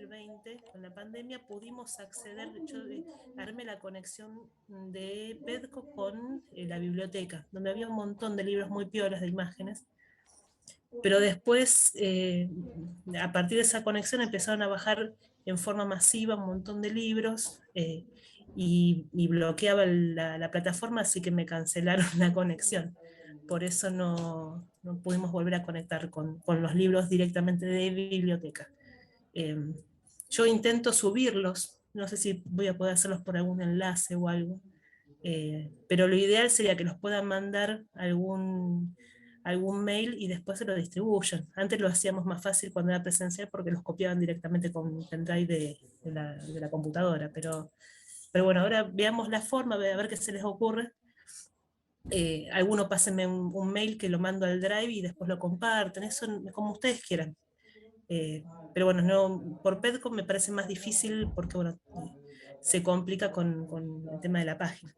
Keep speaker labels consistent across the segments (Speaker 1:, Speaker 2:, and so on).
Speaker 1: 2020, con la pandemia, pudimos acceder, yo armé la conexión de PEDCO con la biblioteca, donde había un montón de libros muy piolas de imágenes, pero después, a partir de esa conexión, empezaron a bajar en forma masiva un montón de libros y bloqueaba la plataforma, así que me cancelaron la conexión. Por eso no pudimos volver a conectar con los libros directamente de biblioteca. Eh, yo intento subirlos, no sé si voy a poder hacerlos por algún enlace o algo, pero lo ideal sería que los puedan mandar algún mail y después se lo distribuyan. Antes lo hacíamos más fácil cuando era presencial porque los copiaban directamente con un pendrive de la computadora, pero bueno, ahora veamos la forma, a ver qué se les ocurre. Alguno pásenme un mail que lo mando al drive y después lo comparten, eso como ustedes quieran. Pero bueno, no, por Pedco me parece más difícil porque bueno, se complica con el tema de la página.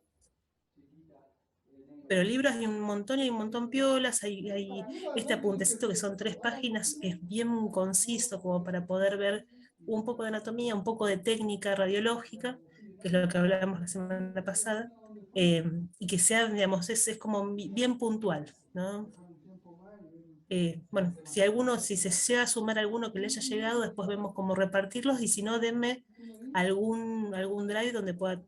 Speaker 1: Pero libros hay un montón y hay un montón piolas, hay este apuntecito que son 3 páginas, es bien conciso como para poder ver un poco de anatomía, un poco de técnica radiológica, que es lo que hablábamos la semana pasada, y que sea, digamos, es como bien puntual, ¿no? Bueno, si se llega a sumar alguno que le haya llegado, después vemos cómo repartirlos, y si no, denme algún drive donde pueda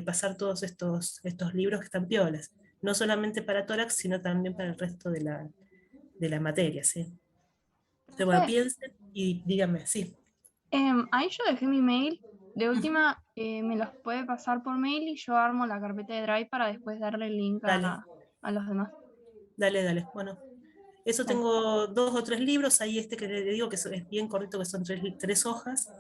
Speaker 1: pasar todos estos libros que están piolas, no solamente para tórax, sino también para el resto de la materia, ¿sí? Pero bueno,
Speaker 2: Profe,
Speaker 1: piensen y díganme, sí.
Speaker 2: ahí yo dejé mi mail. De
Speaker 1: Ujú.
Speaker 2: última, me los puede pasar por mail y yo armo la carpeta de Drive para después darle el link
Speaker 1: Dale,
Speaker 2: a los demás.
Speaker 1: dale. Bueno, eso
Speaker 2: Dale.
Speaker 1: tengo 2 o 3 libros, ahí este que le digo que es bien cortito, que son 3 hojas,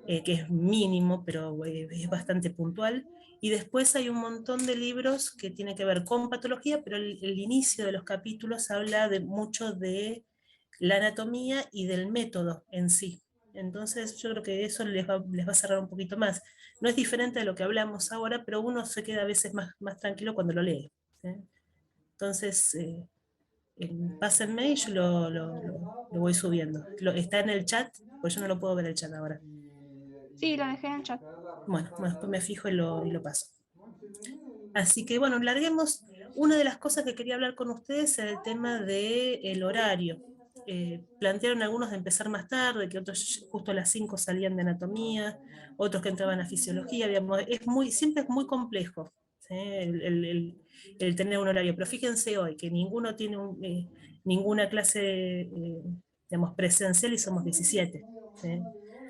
Speaker 1: que es mínimo, pero es bastante puntual. Y después hay un montón de libros que tienen que ver con patología, pero el inicio de los capítulos habla mucho de la anatomía y del método en sí. Entonces yo creo que eso les va a cerrar un poquito más. No es diferente de lo que hablamos ahora, pero uno se queda a veces más tranquilo cuando lo lee, ¿sí? Entonces, pásenme y yo lo voy subiendo. Está en el chat, pues yo no lo puedo ver el chat ahora.
Speaker 2: Sí, lo dejé en el chat.
Speaker 1: Bueno, después me fijo y lo paso. Así que bueno, larguemos. Una de las cosas que quería hablar con ustedes era el tema del horario. Plantearon algunos de empezar más tarde, que otros justo a las 5 salían de anatomía, otros que entraban a fisiología, digamos, siempre es muy complejo, ¿sí? El tener un horario. Pero fíjense hoy que ninguno tiene ninguna clase, digamos, presencial y somos 17, ¿sí?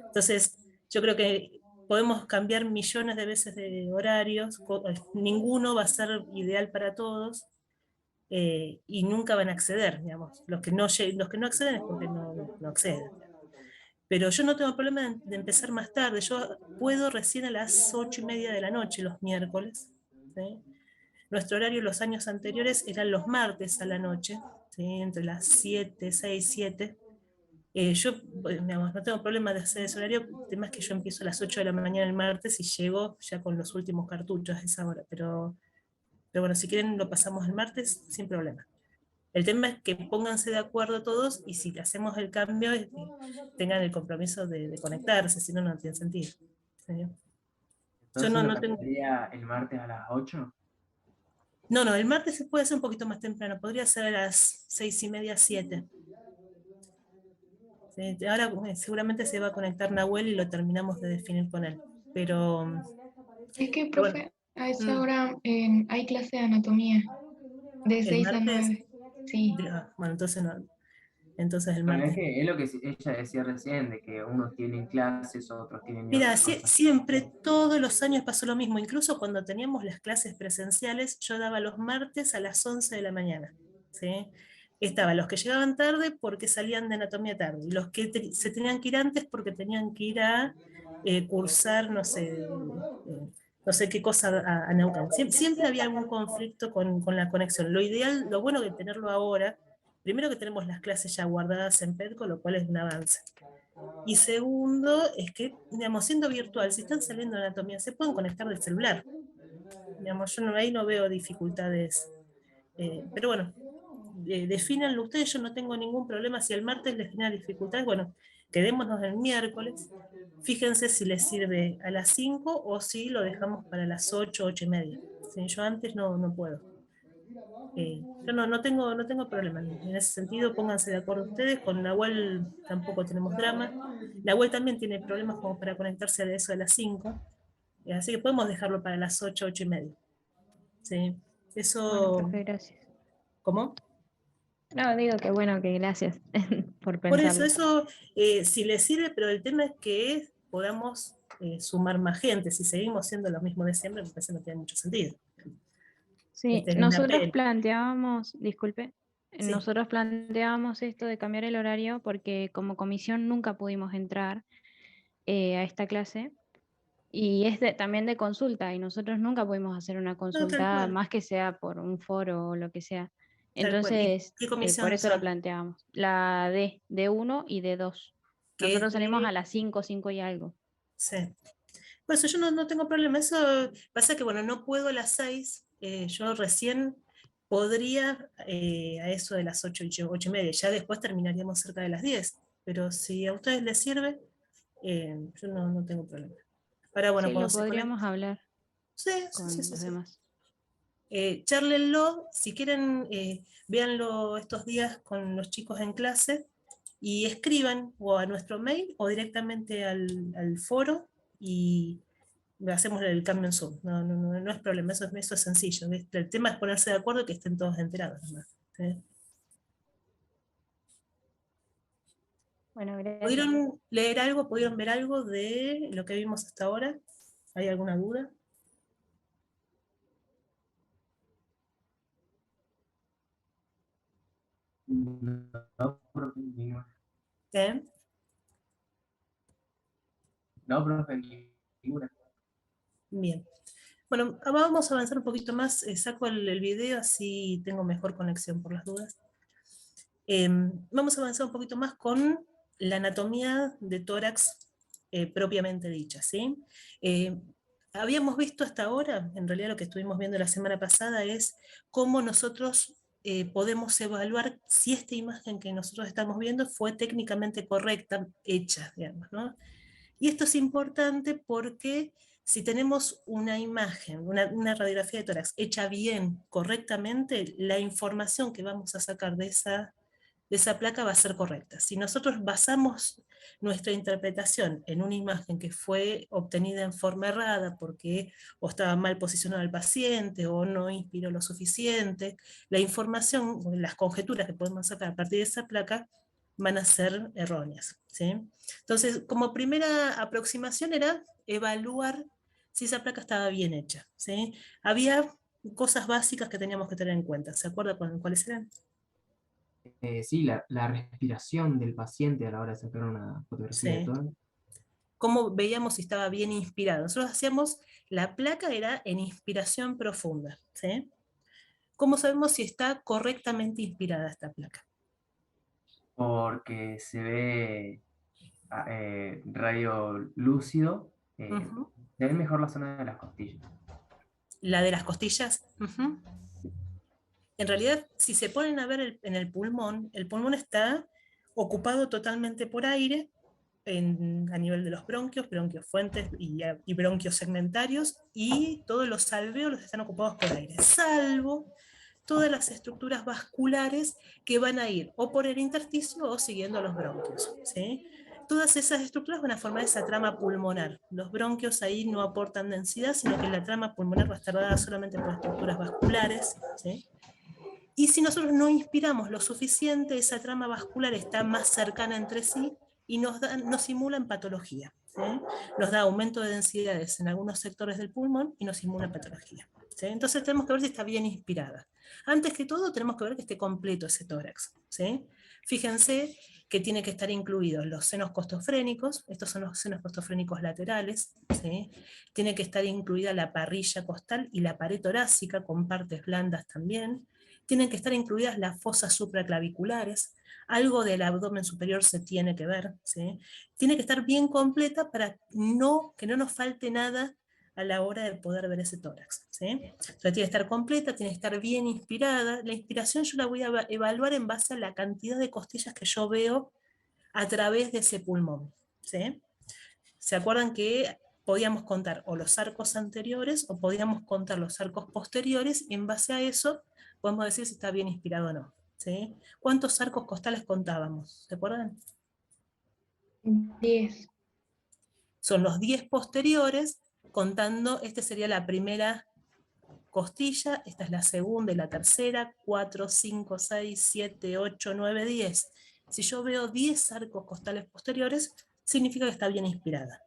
Speaker 1: Entonces, yo creo que podemos cambiar millones de veces de horarios, ninguno va a ser ideal para todos, y nunca van a acceder, digamos. Los que no acceden es porque no acceden. Pero yo no tengo problema de empezar más tarde, yo puedo recién a las 8:30 de la noche los miércoles, ¿sí? Nuestro horario los años anteriores eran los martes a la noche, ¿sí? Entre las 7, 6, 7. Yo, digamos, no tengo problema de hacer ese horario, el tema es que yo empiezo a las 8 de la mañana el martes y llego ya con los últimos cartuchos a esa hora, pero bueno, si quieren lo pasamos el martes sin problema. El tema es que pónganse de acuerdo todos y si hacemos el cambio, tengan el compromiso de conectarse, si no, no tiene sentido. ¿Sí? Yo
Speaker 3: Entonces
Speaker 1: no,
Speaker 3: lo
Speaker 1: no tengo.
Speaker 3: cambiaría el martes a las 8.
Speaker 1: No, el martes se puede hacer un poquito más temprano, podría ser a las 6:30, 7. Sí, ahora seguramente se va a conectar Nahuel y lo terminamos de definir con él. Pero,
Speaker 4: Es que,
Speaker 1: pero bueno,
Speaker 4: profe, a esa
Speaker 1: mm,
Speaker 4: hora hay clase de anatomía, de
Speaker 1: el
Speaker 4: 6 a
Speaker 1: martes,
Speaker 4: 9. Sí.
Speaker 1: bueno, entonces no, entonces el
Speaker 3: Bueno, es
Speaker 1: martes.
Speaker 3: que es lo que ella decía recién, de que unos tienen clases, otros tienen
Speaker 1: Mira,
Speaker 3: otras cosas.
Speaker 1: siempre, todos los años pasó lo mismo, incluso cuando teníamos las clases presenciales, yo daba los martes a las 11 de la mañana, ¿sí? Estaban los que llegaban tarde porque salían de anatomía tarde, y los que se tenían que ir antes porque tenían que ir a cursar, no sé qué cosa a Neuquén. Siempre había algún conflicto con la conexión. Lo ideal, lo bueno de tenerlo ahora, primero que tenemos las clases ya guardadas en PEDCO, lo cual es un avance. Y segundo, es que, digamos, siendo virtual, si están saliendo de anatomía, se pueden conectar del celular. Digamos, yo ahí no veo dificultades. Pero bueno, defínanlo ustedes, yo no tengo ningún problema. Si el martes les genera dificultades, bueno, quedémonos el miércoles, fíjense si les sirve a las 5 o si lo dejamos para las 8, 8:30. Si yo antes no puedo. Yo no tengo problema en ese sentido, pónganse de acuerdo ustedes, con Nahuel tampoco tenemos drama. Nahuel también tiene problemas como para conectarse a eso a las 5, así que podemos dejarlo para las 8, 8:30. ¿Sí?
Speaker 5: Bueno,
Speaker 1: Eso,
Speaker 5: profe, gracias.
Speaker 1: ¿cómo?
Speaker 5: No, digo que bueno, que gracias por
Speaker 1: Por
Speaker 5: pensarlo.
Speaker 1: eso sí les sirve, pero el tema es que podamos sumar más gente. Si seguimos siendo lo mismo de siempre, me parece que no tiene mucho sentido.
Speaker 5: Sí,
Speaker 1: Es una
Speaker 5: nosotros
Speaker 1: pena.
Speaker 5: planteábamos, disculpe,
Speaker 1: Sí.
Speaker 5: nosotros planteábamos esto de cambiar el horario porque como comisión nunca pudimos entrar a esta clase y es también de consulta y nosotros nunca pudimos hacer una
Speaker 1: No, tal
Speaker 5: consulta
Speaker 1: cual,
Speaker 5: más que sea por un foro o lo que sea.
Speaker 1: tal cual. ¿Y
Speaker 5: Entonces,
Speaker 1: qué
Speaker 5: por
Speaker 1: comisión
Speaker 5: eso lo
Speaker 1: son?
Speaker 5: planteábamos. La D1 y D2.
Speaker 1: Que es
Speaker 5: Nosotros salimos a
Speaker 1: de...
Speaker 5: las 5, 5 y algo.
Speaker 1: Sí. Por eso yo no tengo problema. Eso pasa que, bueno, no puedo a las 6. Yo recién podría a eso de las 8, 8:30. Ya después terminaríamos cerca de las 10. Pero si a ustedes les sirve, yo no tengo problema. Ahora, bueno,
Speaker 5: Sí,
Speaker 1: cuando
Speaker 5: lo
Speaker 1: se
Speaker 5: podríamos
Speaker 1: conecten.
Speaker 5: hablar
Speaker 1: Sí, sí,
Speaker 5: con
Speaker 1: sí,
Speaker 5: los
Speaker 1: sí.
Speaker 5: demás.
Speaker 1: Chárlenlo, si quieren, véanlo estos días con los chicos en clase y escriban o a nuestro mail o directamente al foro y hacemos el cambio en Zoom. No es problema, eso es sencillo. ¿Viste? El tema es ponerse de acuerdo y que estén todos enterados. Nomás, ¿sí?
Speaker 5: Bueno, gracias.
Speaker 1: ¿Pudieron leer algo, pudieron ver algo de lo que vimos hasta ahora? ¿Hay alguna duda?
Speaker 3: No, profe, ninguna.
Speaker 1: ¿Eh?
Speaker 3: No, profe, ninguna.
Speaker 1: Bien. Bueno, vamos a avanzar un poquito más. Saco el video, así tengo mejor conexión por las dudas. Vamos a avanzar un poquito más con la anatomía de tórax propiamente dicha, ¿sí? Eh, Habíamos visto hasta ahora, en realidad lo que estuvimos viendo la semana pasada es cómo nosotros podemos evaluar si esta imagen que nosotros estamos viendo fue técnicamente correcta, hecha, digamos, ¿no? Y esto es importante porque si tenemos una imagen, una radiografía de tórax hecha bien, correctamente, la información que vamos a sacar de esa placa va a ser correcta. Si nosotros basamos nuestra interpretación en una imagen que fue obtenida en forma errada porque o estaba mal posicionado el paciente o no inspiró lo suficiente, la información, las conjeturas que podemos sacar a partir de esa placa van a ser erróneas, ¿sí? Entonces, como primera aproximación era evaluar si esa placa estaba bien hecha, ¿sí? Había cosas básicas que teníamos que tener en cuenta. ¿Se acuerda cuáles eran?
Speaker 3: Sí, la respiración del paciente a la hora de sacar una fotografía de
Speaker 1: Sí.
Speaker 3: tórax.
Speaker 1: Cómo veíamos si estaba bien inspirado. Nosotros hacíamos, la placa era en inspiración profunda, ¿sí? ¿Cómo sabemos si está correctamente inspirada esta placa?
Speaker 3: Porque se ve radio lúcido,
Speaker 1: Ujú.
Speaker 3: se ve mejor la zona de las costillas.
Speaker 1: La de las costillas. Ujú. En realidad, si se ponen a ver en el pulmón está ocupado totalmente por aire a nivel de los bronquios, bronquios fuentes y bronquios segmentarios, y todos los alvéolos están ocupados por aire, salvo todas las estructuras vasculares que van a ir o por el intersticio o siguiendo los bronquios, ¿sí? Todas esas estructuras van a formar esa trama pulmonar. Los bronquios ahí no aportan densidad, sino que la trama pulmonar va a estar dada solamente por estructuras vasculares, ¿sí? Y si nosotros no inspiramos lo suficiente, esa trama vascular está más cercana entre sí y nos simula en patología, ¿sí? Nos da aumento de densidades en algunos sectores del pulmón y nos simula patología, ¿sí? Entonces tenemos que ver si está bien inspirada. Antes que todo tenemos que ver que esté completo ese tórax, ¿sí? Fíjense que tiene que estar incluidos los senos costofrénicos, estos son los senos costofrénicos laterales, ¿sí? Tiene que estar incluida la parrilla costal y la pared torácica con partes blandas también. Tienen que estar incluidas las fosas supraclaviculares, algo del abdomen superior se tiene que ver, ¿sí? Tiene que estar bien completa para que no nos falte nada a la hora de poder ver ese tórax, ¿sí? Entonces tiene que estar completa, tiene que estar bien inspirada. La inspiración yo la voy a evaluar en base a la cantidad de costillas que yo veo a través de ese pulmón. ¿Sí? ¿Se acuerdan que podíamos contar o los arcos anteriores o podíamos contar los arcos posteriores, y en base a eso podemos decir si está bien inspirado o no? ¿Sí? ¿Cuántos arcos costales contábamos? ¿Se acuerdan?
Speaker 4: 10.
Speaker 1: Son los 10 posteriores, contando, esta sería la primera costilla, esta es la segunda y la tercera, 4, 5, 6, 7, 8, 9, 10. Si yo veo 10 arcos costales posteriores, significa que está bien inspirada.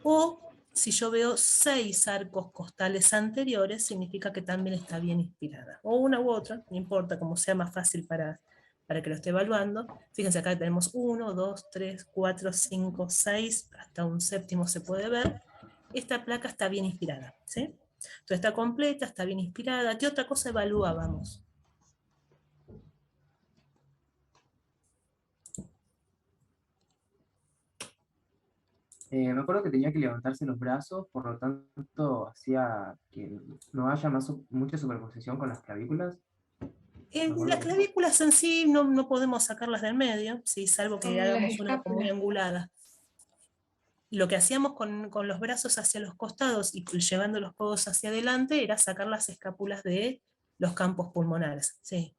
Speaker 1: O si yo veo 6 arcos costales anteriores, significa que también está bien inspirada. O una u otra, no importa, como sea más fácil para que lo esté evaluando. Fíjense, acá tenemos 1, 2, 3, 4, 5, 6, hasta un séptimo se puede ver. Esta placa está bien inspirada, ¿sí? Entonces está completa, está bien inspirada. ¿Qué otra cosa evaluábamos?
Speaker 3: Me acuerdo que tenía que levantarse los brazos, por lo tanto hacía que no haya mucha superposición con las clavículas. Me acuerdo
Speaker 1: Las
Speaker 3: que-
Speaker 1: clavículas en sí no podemos sacarlas del medio, ¿sí? Salvo que
Speaker 4: Como las
Speaker 1: hagamos una como muy
Speaker 4: escápulas.
Speaker 1: angulada. Lo que hacíamos con los brazos hacia los costados y llevando los codos hacia adelante era sacar las escápulas de los campos pulmonares. ¿Sí?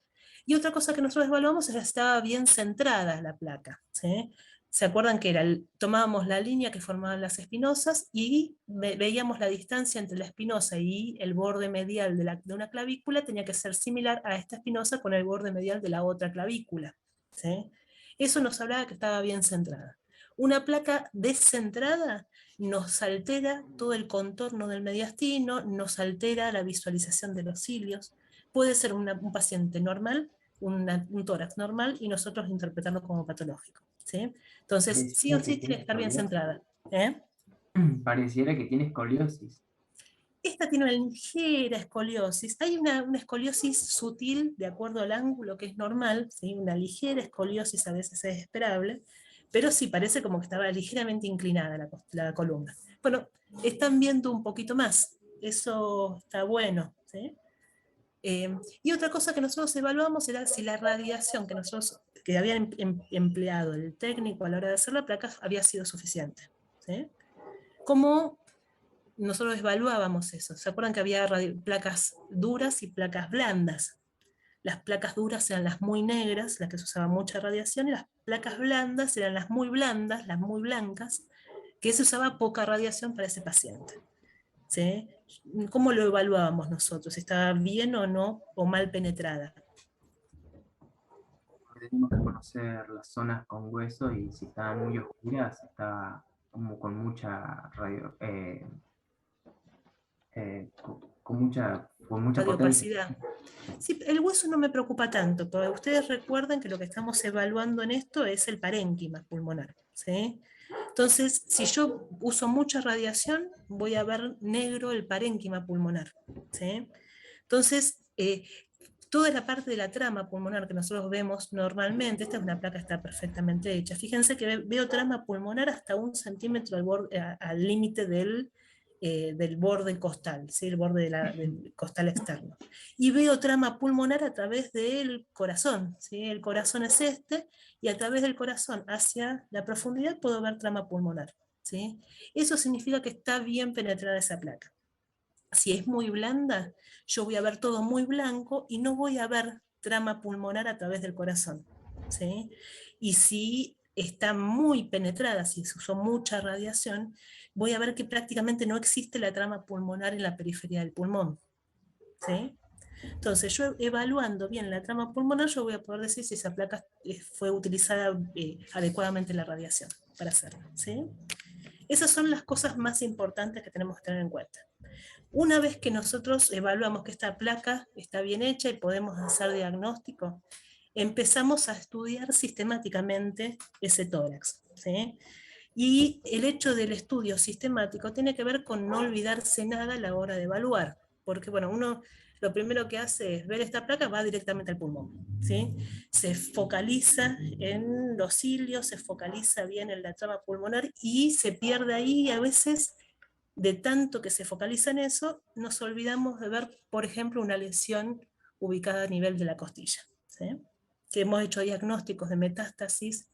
Speaker 1: Y otra cosa que nosotros evaluamos es que estaba bien centrada la placa. ¿Sí? ¿Se acuerdan que tomábamos la línea que formaban las espinosas y veíamos la distancia entre la espinosa y el borde medial de una clavícula tenía que ser similar a esta espinosa con el borde medial de la otra clavícula? ¿Sí? Eso nos hablaba que estaba bien centrada. Una placa descentrada nos altera todo el contorno del mediastino, nos altera la visualización de los cilios. Puede ser un paciente normal, un tórax normal, y nosotros interpretarlo como patológico. ¿Sí? Entonces, sí o
Speaker 3: Pareciera que
Speaker 1: sí tiene
Speaker 3: tiene
Speaker 1: que estar bien
Speaker 3: escoliosis.
Speaker 1: centrada. ¿Eh?
Speaker 3: Pareciera que tiene escoliosis.
Speaker 1: Esta tiene una ligera escoliosis. Hay una escoliosis sutil de acuerdo al ángulo que es normal, ¿sí? Una ligera escoliosis a veces es esperable, pero sí parece como que estaba ligeramente inclinada la columna. Bueno, están viendo un poquito más, eso está bueno. ¿Sí? Y otra cosa que nosotros evaluamos era si la radiación que había empleado el técnico a la hora de hacer la placa había sido suficiente. ¿Sí? ¿Cómo nosotros evaluábamos eso? ¿Se acuerdan que había placas duras y placas blandas? Las placas duras eran las muy negras, las que se usaba mucha radiación, y las placas blandas eran las muy blandas, las muy blancas, que se usaba poca radiación para ese paciente. ¿Sí? ¿Cómo lo evaluábamos nosotros? ¿Si estaba bien o no, o mal penetrada?
Speaker 3: Tenemos que conocer las zonas con hueso y si están muy oscuras, está como con mucha con mucha potencia.
Speaker 1: Radiopacidad. Sí, el hueso no me preocupa tanto, pero ustedes recuerden que lo que estamos evaluando en esto es el parénquima pulmonar. ¿Sí? Entonces, si yo uso mucha radiación, voy a ver negro el parénquima pulmonar. ¿Sí? Entonces, toda la parte de la trama pulmonar que nosotros vemos normalmente, esta es una placa que está perfectamente hecha. Fíjense que veo trama pulmonar hasta 1 centímetro al límite del borde costal, ¿sí? El borde del costal externo. Y veo trama pulmonar a través del corazón, ¿sí? El corazón es este, y a través del corazón hacia la profundidad puedo ver trama pulmonar. ¿Sí? Eso significa que está bien penetrada esa placa. Si es muy blanda, yo voy a ver todo muy blanco y no voy a ver trama pulmonar a través del corazón. ¿Sí? Y si está muy penetrada, si se usó mucha radiación, voy a ver que prácticamente no existe la trama pulmonar en la periferia del pulmón. ¿Sí? Entonces, yo evaluando bien la trama pulmonar, yo voy a poder decir si esa placa fue utilizada adecuadamente la radiación para hacerlo. ¿Sí? Esas son las cosas más importantes que tenemos que tener en cuenta. Una vez que nosotros evaluamos que esta placa está bien hecha y podemos hacer diagnóstico, empezamos a estudiar sistemáticamente ese tórax. ¿Sí? Y el hecho del estudio sistemático tiene que ver con no olvidarse nada a la hora de evaluar, porque bueno, uno lo primero que hace es ver esta placa, va directamente al pulmón. ¿Sí? Se focaliza en los cilios, se focaliza bien en la trama pulmonar y se pierde ahí a veces. De tanto que se focaliza en eso, nos olvidamos de ver, por ejemplo, una lesión ubicada a nivel de la costilla. ¿Sí? Que hemos hecho diagnósticos de metástasis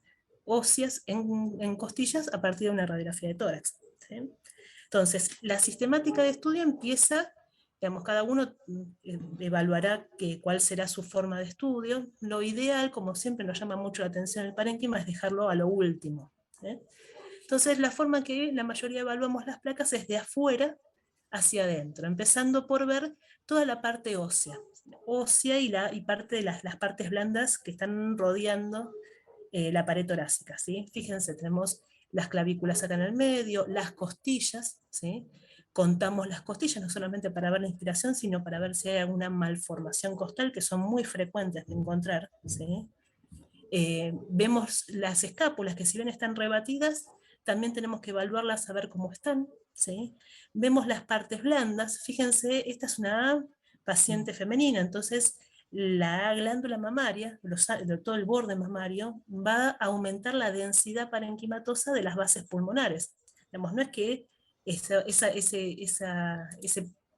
Speaker 1: óseas en costillas a partir de una radiografía de tórax. ¿Sí? Entonces, la sistemática de estudio empieza, digamos, cada uno evaluará cuál será su forma de estudio. Lo ideal, como siempre nos llama mucho la atención el parénquima, es dejarlo a lo último. ¿Sí? Entonces, la forma que la mayoría evaluamos las placas es de afuera hacia adentro, empezando por ver toda la parte ósea y parte de las partes blandas que están rodeando la pared torácica. ¿Sí? Fíjense, tenemos las clavículas acá en el medio, las costillas, ¿sí? Contamos las costillas no solamente para ver la inspiración, sino para ver si hay alguna malformación costal, que son muy frecuentes de encontrar. ¿Sí? Vemos las escápulas, que si bien están rebatidas, también tenemos que evaluarlas a ver cómo están. ¿Sí? Vemos las partes blandas, fíjense, esta es una paciente femenina, entonces la glándula mamaria, todo el borde mamario, va a aumentar la densidad parenquimatosa de las bases pulmonares. Digamos, no es que ese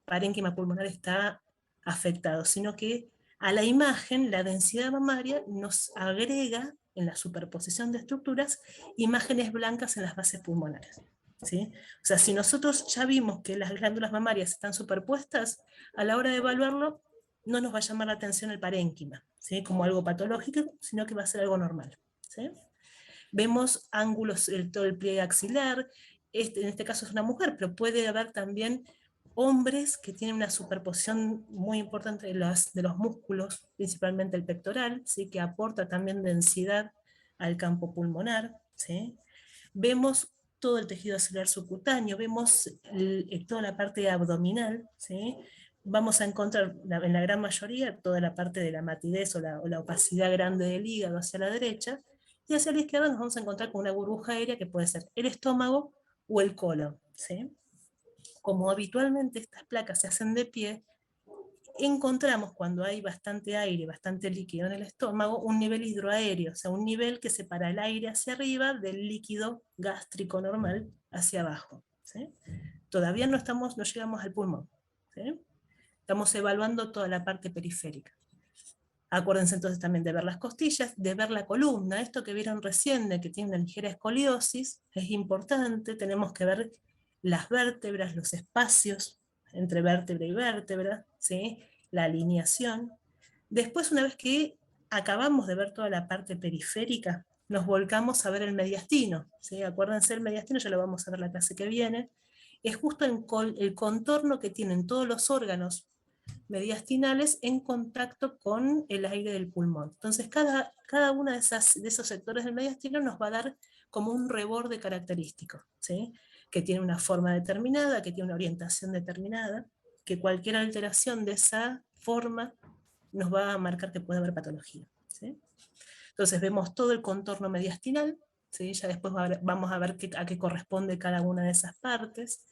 Speaker 1: parénquima pulmonar está afectado, sino que a la imagen, la densidad mamaria nos agrega, en la superposición de estructuras, imágenes blancas en las bases pulmonares. ¿Sí? O sea, si nosotros ya vimos que las glándulas mamarias están superpuestas, a la hora de evaluarlo, no nos va a llamar la atención el parénquima, ¿sí? Como algo patológico, sino que va a ser algo normal. ¿Sí? Vemos ángulos, todo el pliegue axilar, en este caso es una mujer, pero puede haber también hombres que tienen una superposición muy importante de los músculos, principalmente el pectoral, ¿sí? Que aporta también densidad al campo pulmonar. ¿Sí? Vemos todo el tejido axilar subcutáneo, vemos toda la parte abdominal, ¿sí? Vamos a encontrar en la gran mayoría toda la parte de la matidez o la opacidad grande del hígado hacia la derecha, y hacia la izquierda nos vamos a encontrar con una burbuja aérea que puede ser el estómago o el colon. ¿Sí? Como habitualmente estas placas se hacen de pie, encontramos cuando hay bastante aire, bastante líquido en el estómago, un nivel hidroaéreo, o sea, un nivel que separa el aire hacia arriba del líquido gástrico normal hacia abajo. ¿Sí? Todavía no llegamos al pulmón. ¿Sí? Estamos evaluando toda la parte periférica. Acuérdense entonces también de ver las costillas, de ver la columna, esto que vieron recién, de que tiene una ligera escoliosis, es importante, tenemos que ver las vértebras, los espacios entre vértebra y vértebra, ¿sí? La alineación. Después, una vez que acabamos de ver toda la parte periférica, nos volcamos a ver el mediastino, ¿sí? Acuérdense, el mediastino ya lo vamos a ver la clase que viene, es justo el contorno que tienen todos los órganos mediastinales en contacto con el aire del pulmón. Entonces cada uno de esos sectores del mediastino nos va a dar como un reborde característico, ¿sí? Que tiene una forma determinada, que tiene una orientación determinada, que cualquier alteración de esa forma nos va a marcar que puede haber patología. ¿Sí? Entonces vemos todo el contorno mediastinal, ¿sí? Ya después vamos a ver a qué corresponde cada una de esas partes.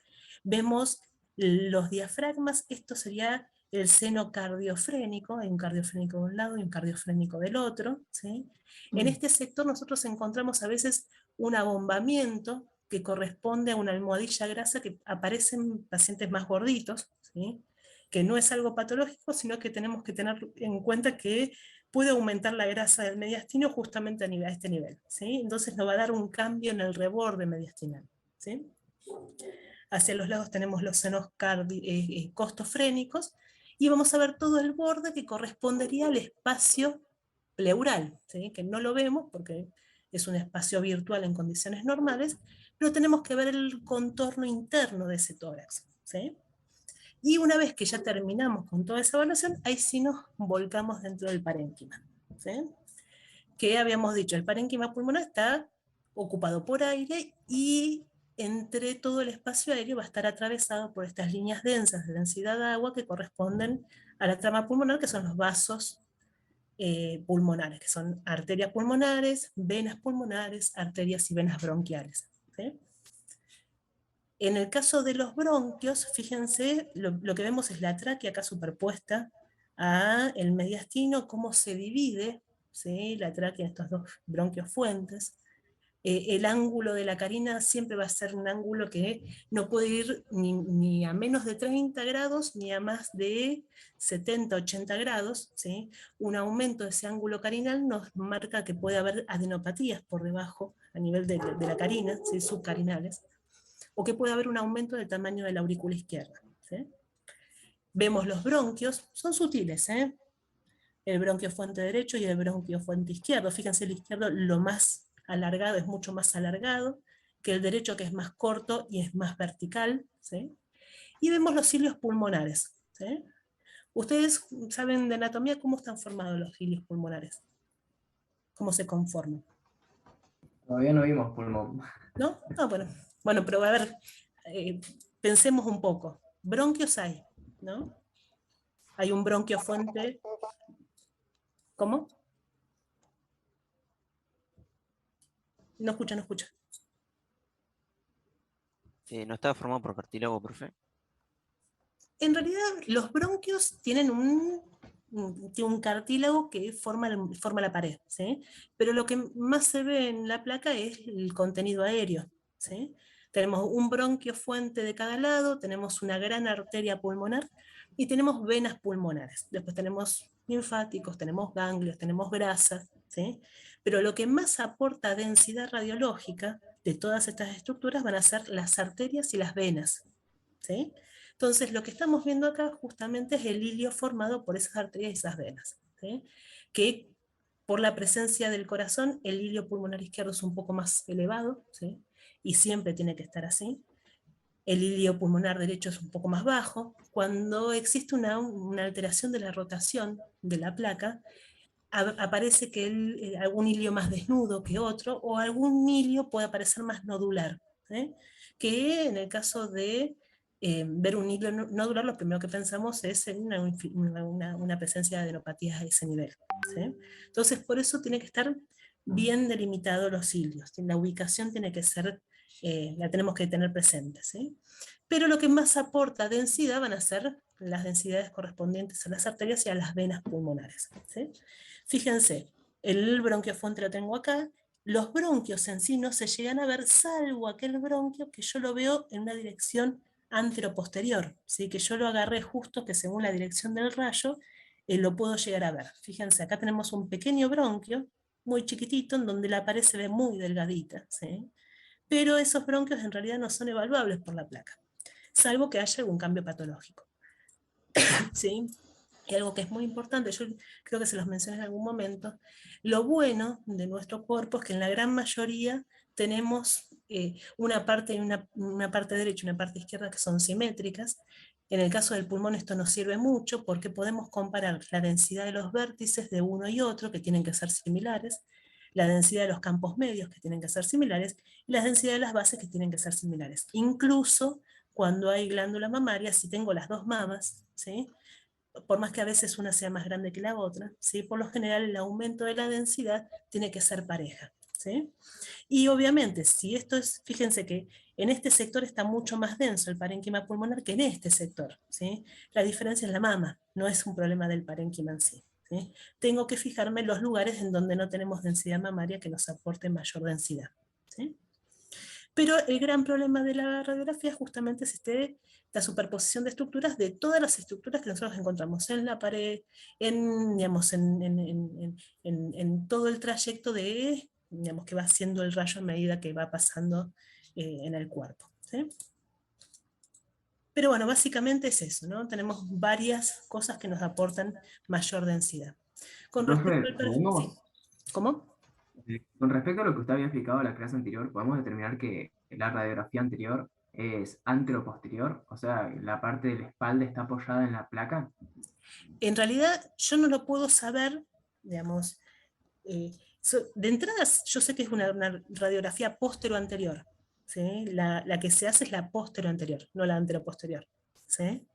Speaker 1: Vemos los diafragmas, esto sería el seno cardiofrénico, hay un cardiofrénico de un lado y un cardiofrénico del otro. ¿Sí? En este sector nosotros encontramos a veces un abombamiento que corresponde a una almohadilla grasa que aparece en pacientes más gorditos, ¿sí? Que no es algo patológico, sino que tenemos que tener en cuenta que puede aumentar la grasa del mediastino justamente a este nivel. ¿Sí? Entonces nos va a dar un cambio en el reborde mediastinal. ¿Sí? Hacia los lados tenemos los senos costofrénicos, y vamos a ver todo el borde que correspondería al espacio pleural, ¿sí? Que no lo vemos porque es un espacio virtual en condiciones normales, pero tenemos que ver el contorno interno de ese tórax. ¿Sí? Y una vez que ya terminamos con toda esa evaluación, ahí sí nos volcamos dentro del parénquima. ¿Sí? Que habíamos dicho, el parénquima pulmonar está ocupado por aire y entre todo el espacio aéreo va a estar atravesado por estas líneas densas de densidad de agua que corresponden a la trama pulmonar, que son los vasos pulmonares, que son arterias pulmonares, venas pulmonares, arterias y venas bronquiales. ¿Sí? En el caso de los bronquios, fíjense, lo que vemos es la tráquea acá superpuesta a el mediastino, cómo se divide, ¿sí? La tráquea en estos dos bronquios fuentes. el ángulo de la carina siempre va a ser un ángulo que no puede ir ni a menos de 30 grados, ni a más de 70, 80 grados, ¿sí? Un aumento de ese ángulo carinal nos marca que puede haber adenopatías por debajo, a nivel de la carina, ¿sí? Subcarinales, o que puede haber un aumento del tamaño de la aurícula izquierda, ¿sí? Vemos los bronquios, son sutiles, ¿eh? El bronquio fuente derecho y el bronquio fuente izquierdo. Fíjense, el izquierdo lo más alargado, es mucho más alargado que el derecho, que es más corto y es más vertical, ¿sí? Y vemos los cilios pulmonares, ¿sí? Ustedes saben de anatomía cómo están formados los cilios pulmonares, cómo se conforman,
Speaker 3: Todavía no vimos pulmón.
Speaker 1: ¿no? Ah, bueno. Bueno, pero a ver, pensemos un poco. Bronquios hay, ¿no? Hay un bronquio fuente. ¿Cómo? No escucha, no escucha.
Speaker 6: ¿No estaba formado por cartílago, profe?
Speaker 1: En realidad, los bronquios tienen un cartílago que forma la pared, ¿sí? Pero lo que más se ve en la placa es el contenido aéreo, ¿sí? Tenemos un bronquio fuente de cada lado, tenemos una gran arteria pulmonar y tenemos venas pulmonares. Después tenemos linfáticos, tenemos ganglios, tenemos grasa, ¿sí? Pero lo que más aporta densidad radiológica de todas estas estructuras van a ser las arterias y las venas, ¿sí? Entonces, lo que estamos viendo acá justamente es el hilio formado por esas arterias y esas venas, ¿sí? Que por la presencia del corazón, el hilio pulmonar izquierdo es un poco más elevado, ¿sí? Y siempre tiene que estar así. El hilio pulmonar derecho es un poco más bajo. Cuando existe una alteración de la rotación de la placa, aparece que algún hilio más desnudo que otro, o algún hilio puede aparecer más nodular, ¿sí? Que en el caso de ver un hilo nodular, lo primero que pensamos es en una presencia de adenopatías a ese nivel, ¿sí? Entonces, por eso tiene que estar bien delimitados los hilios, la ubicación tiene que ser, la tenemos que tener presente, ¿sí? Pero lo que más aporta densidad van a ser las densidades correspondientes a las arterias y a las venas pulmonares, ¿sí? Fíjense, el bronquio fuente lo tengo acá, los bronquios en sí no se llegan a ver, salvo aquel bronquio que yo lo veo en una dirección anteroposterior, ¿sí? Que yo lo agarré justo que según la dirección del rayo lo puedo llegar a ver. Fíjense, acá tenemos un pequeño bronquio, muy chiquitito, en donde la pared se ve muy delgadita, ¿sí? Pero esos bronquios en realidad no son evaluables por la placa, salvo que haya algún cambio patológico, ¿sí? Y algo que es muy importante, yo creo que se los mencioné en algún momento, lo bueno de nuestro cuerpo es que en la gran mayoría tenemos una parte derecha y una parte izquierda que son simétricas. En el caso del pulmón esto nos sirve mucho porque podemos comparar la densidad de los vértices de uno y otro, que tienen que ser similares, la densidad de los campos medios, que tienen que ser similares, y la densidad de las bases, que tienen que ser similares. Incluso cuando hay glándula mamaria, si tengo las dos mamas, ¿sí? Por más que a veces una sea más grande que la otra, ¿sí? Por lo general el aumento de la densidad tiene que ser pareja, ¿sí? Y obviamente, si esto es, fíjense que en este sector está mucho más denso el parénquima pulmonar que en este sector, ¿sí? La diferencia es la mama, no es un problema del parénquima en sí, ¿sí? Tengo que fijarme en los lugares en donde no tenemos densidad mamaria que nos aporte mayor densidad, ¿sí? Pero el gran problema de la radiografía justamente es la superposición de estructuras de todas las estructuras que nosotros encontramos en la pared, digamos, en todo el trayecto digamos, que va haciendo el rayo a medida que va pasando en el cuerpo, ¿sí? Pero bueno, básicamente es eso, ¿no? Tenemos varias cosas que nos aportan mayor densidad. Con respecto
Speaker 3: Profe,
Speaker 1: al perfil, sí. ¿Cómo?
Speaker 3: con respecto a lo que usted había explicado en la clase anterior, podemos determinar que la radiografía anterior es anteroposterior, o sea, la parte de la espalda está apoyada en la placa.
Speaker 1: En realidad yo no lo puedo saber, digamos, de entradas yo sé que es una radiografía póstero-anterior, ¿sí? La que se hace es la póstero-anterior, no la anteroposterior, ¿sí?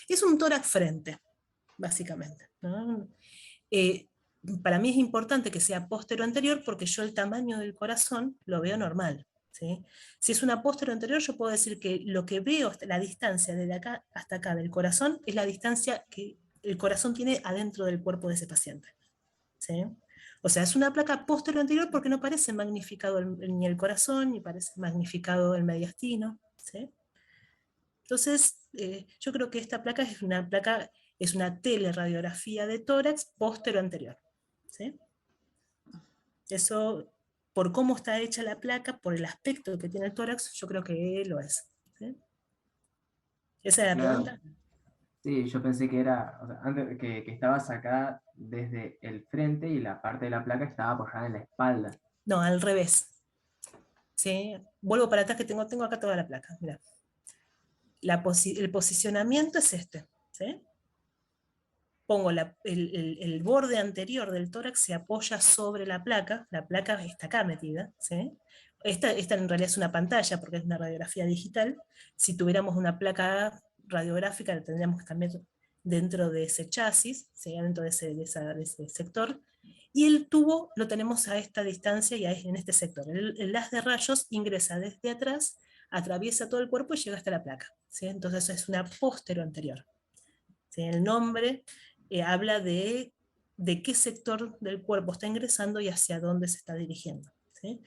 Speaker 1: Es un tórax frente, básicamente, ¿no? Para mí es importante que sea póstero-anterior porque yo el tamaño del corazón lo veo normal, ¿sí? Si es una póstero-anterior, yo puedo decir que lo que veo, la distancia de acá hasta acá del corazón, es la distancia que el corazón tiene adentro del cuerpo de ese paciente, ¿sí? O sea, es una placa posterior anterior porque no parece magnificado ni el corazón, ni parece magnificado el mediastino, ¿sí? Entonces, yo creo que esta placa es una teleradiografía de tórax posterior anterior, ¿sí? Eso, por cómo está hecha la placa, por el aspecto que tiene el tórax, yo creo que lo es, ¿sí? ¿Esa es la
Speaker 3: Claro.
Speaker 1: pregunta?
Speaker 3: Sí, yo pensé que era, o sea, antes que estaba sacada desde el frente y la parte de la placa estaba apoyada en la espalda.
Speaker 1: No, al revés. ¿Sí? Vuelvo para atrás que tengo acá toda la placa. Mirá. El posicionamiento es este. ¿Sí? Pongo el borde anterior del tórax, se apoya sobre la placa está acá metida. ¿Sí? Esta en realidad es una pantalla porque es una radiografía digital. Si tuviéramos una placa radiográfica la tendríamos que cambiar dentro de ese chasis, ¿sí? Dentro de ese sector. Y el tubo lo tenemos a esta distancia y en este sector. El haz de rayos ingresa desde atrás, atraviesa todo el cuerpo y llega hasta la placa, ¿sí? Entonces eso es una póstero anterior. ¿Sí? El nombre habla de qué sector del cuerpo está ingresando y hacia dónde se está dirigiendo, ¿sí?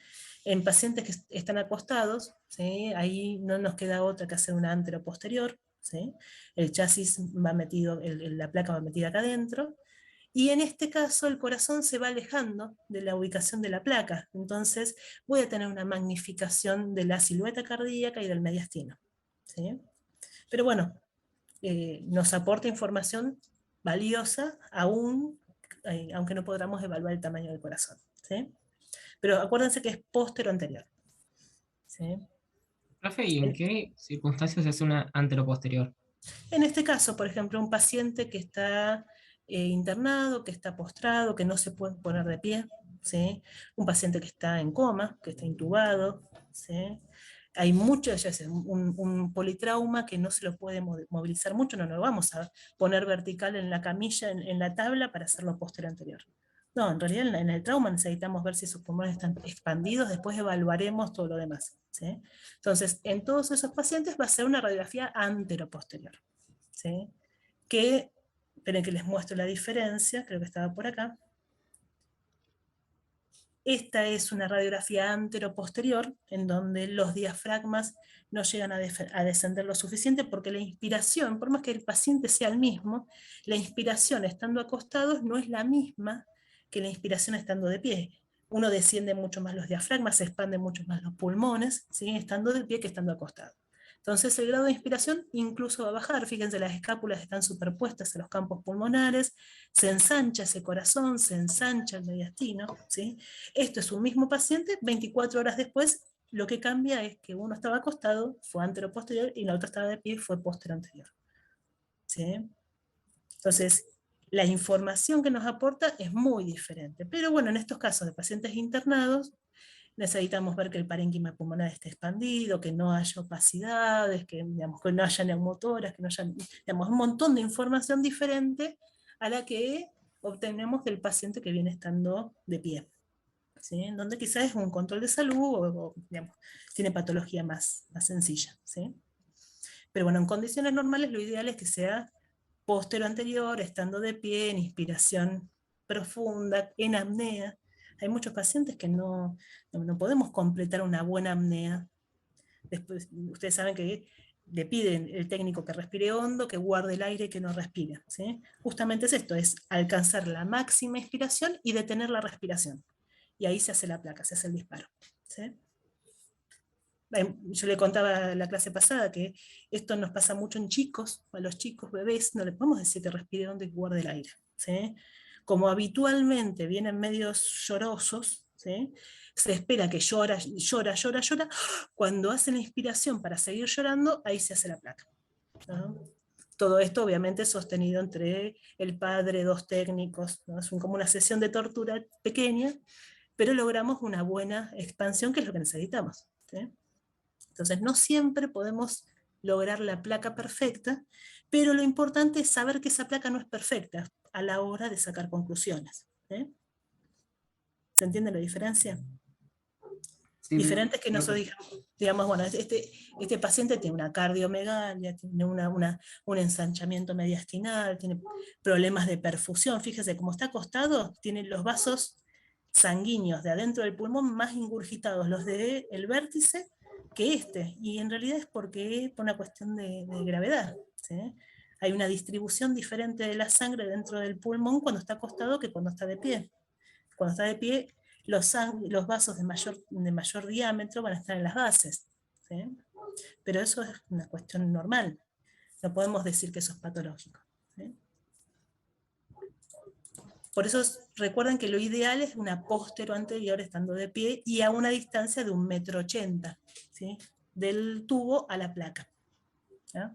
Speaker 1: En pacientes que están acostados, ¿sí? Ahí no nos queda otra que hacer una anteroposterior, ¿sí? El chasis va metido, la placa va metida acá adentro, y en este caso el corazón se va alejando de la ubicación de la placa, entonces voy a tener una magnificación de la silueta cardíaca y del mediastino, ¿sí? Pero bueno, nos aporta información valiosa aún, aunque no podamos evaluar el tamaño del corazón, ¿sí? Pero acuérdense que es póstero anterior, ¿sí?
Speaker 7: Profe, ¿y en qué circunstancias se hace una anteroposterior?
Speaker 1: En este caso, por ejemplo, un paciente que está internado, que está postrado, que no se puede poner de pie, ¿sí? Un paciente que está en coma, que está intubado, ¿sí? Hay muchos, ya sé, un politrauma que no se lo puede movilizar mucho, no nos vamos a poner vertical en la camilla, en la tabla, para hacerlo posterior anterior. No, en realidad en el trauma necesitamos ver si sus pulmones están expandidos, después evaluaremos todo lo demás, ¿sí? Entonces, en todos esos pacientes va a ser una radiografía anteroposterior, ¿sí? Esperen que les muestro la diferencia, creo que estaba por acá. Esta es una radiografía anteroposterior, en donde los diafragmas no llegan a descender lo suficiente, porque la inspiración, por más que el paciente sea el mismo, la inspiración estando acostados no es la misma que la inspiración estando de pie. Uno desciende mucho más los diafragmas, se expanden mucho más los pulmones, ¿sí? Estando de pie que estando acostado. Entonces el grado de inspiración incluso va a bajar, fíjense, las escápulas están superpuestas a los campos pulmonares, se ensancha ese corazón, se ensancha el mediastino, ¿sí? Esto es un mismo paciente, 24 horas después, lo que cambia es que uno estaba acostado, fue anteroposterior, y la otra estaba de pie, fue posterior anterior, ¿sí? Entonces, la información que nos aporta es muy diferente, pero bueno, en estos casos de pacientes internados, necesitamos ver que el parénquima pulmonar esté expandido, que no haya opacidades, que, digamos, que no haya neumotoras, que no haya, digamos, un montón de información diferente a la que obtenemos del paciente que viene estando de pie, ¿sí? En donde quizás es un control de salud o digamos, tiene patología más sencilla, ¿sí? Pero bueno, en condiciones normales lo ideal es que sea posterior anterior, estando de pie, en inspiración profunda, en apnea. Hay muchos pacientes que no podemos completar una buena apnea. Después, ustedes saben que le piden el técnico que respire hondo, que guarde el aire y que no respire, ¿sí? Justamente es esto, es alcanzar la máxima inspiración y detener la respiración. Y ahí se hace la placa, se hace el disparo, ¿sí? Yo le contaba la clase pasada que esto nos pasa mucho en chicos, a los chicos bebés no le podemos decir que respire hondo y guarde el aire, ¿sí? Como habitualmente vienen medios llorosos, ¿sí? Se espera que llora, cuando hace la inspiración para seguir llorando, ahí se hace la placa, ¿no? Todo esto obviamente sostenido entre el padre, dos técnicos, ¿no? Es como una sesión de tortura pequeña, pero logramos una buena expansión, que es lo que necesitamos, ¿sí? Entonces no siempre podemos lograr la placa perfecta, pero lo importante es saber que esa placa no es perfecta a la hora de sacar conclusiones, ¿eh? ¿Se entiende la diferencia?
Speaker 3: Sí,
Speaker 1: Diferente es que
Speaker 3: creo
Speaker 1: nosotros digamos, bueno, este paciente tiene una cardiomegalia, tiene un ensanchamiento mediastinal, tiene problemas de perfusión, fíjese, como está acostado, tiene los vasos sanguíneos de adentro del pulmón más ingurgitados los del vértice que este, y en realidad es porque es por una cuestión de gravedad, ¿sí? Hay una distribución diferente de la sangre dentro del pulmón cuando está acostado que cuando está de pie. Cuando está de pie, los vasos de mayor diámetro van a estar en las bases, ¿sí? Pero eso es una cuestión normal, no podemos decir que eso es patológico, ¿sí? Por eso recuerden que lo ideal es una póstero anterior estando de pie y a una distancia de 1,80 m, ¿sí? Del tubo a la placa, ¿ya?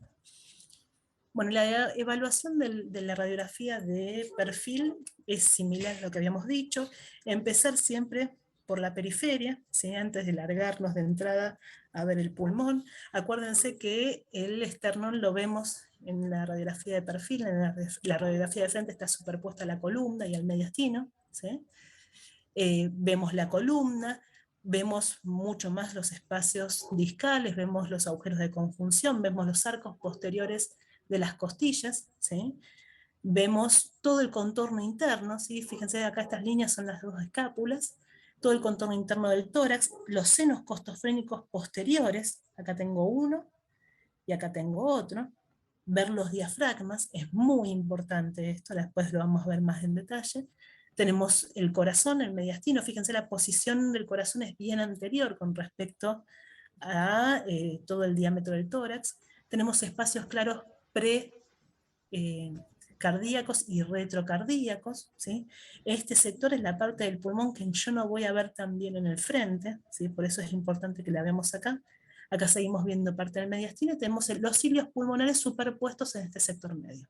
Speaker 1: Bueno, la evaluación de la radiografía de perfil es similar a lo que habíamos dicho. Empezar siempre por la periferia, ¿sí? Antes de largarnos de entrada a ver el pulmón. Acuérdense que el esternón lo vemos en la radiografía de perfil, en la radiografía de frente está superpuesta a la columna y al mediastino, ¿sí? Vemos la columna, vemos mucho más los espacios discales, vemos los agujeros de conjunción, vemos los arcos posteriores de las costillas, ¿sí? Vemos todo el contorno interno, ¿sí? Fíjense acá estas líneas son las dos escápulas, todo el contorno interno del tórax, los senos costofrénicos posteriores, acá tengo uno y acá tengo otro, ver los diafragmas, es muy importante esto, después lo vamos a ver más en detalle. Tenemos el corazón, el mediastino, fíjense la posición del corazón es bien anterior con respecto a todo el diámetro del tórax. Tenemos espacios claros cardíacos y retrocardíacos, ¿sí? Este sector es la parte del pulmón que yo no voy a ver tan bien en el frente, ¿sí? Por eso es importante que la veamos acá. Acá seguimos viendo parte del mediastino y tenemos los cilios pulmonares superpuestos en este sector medio.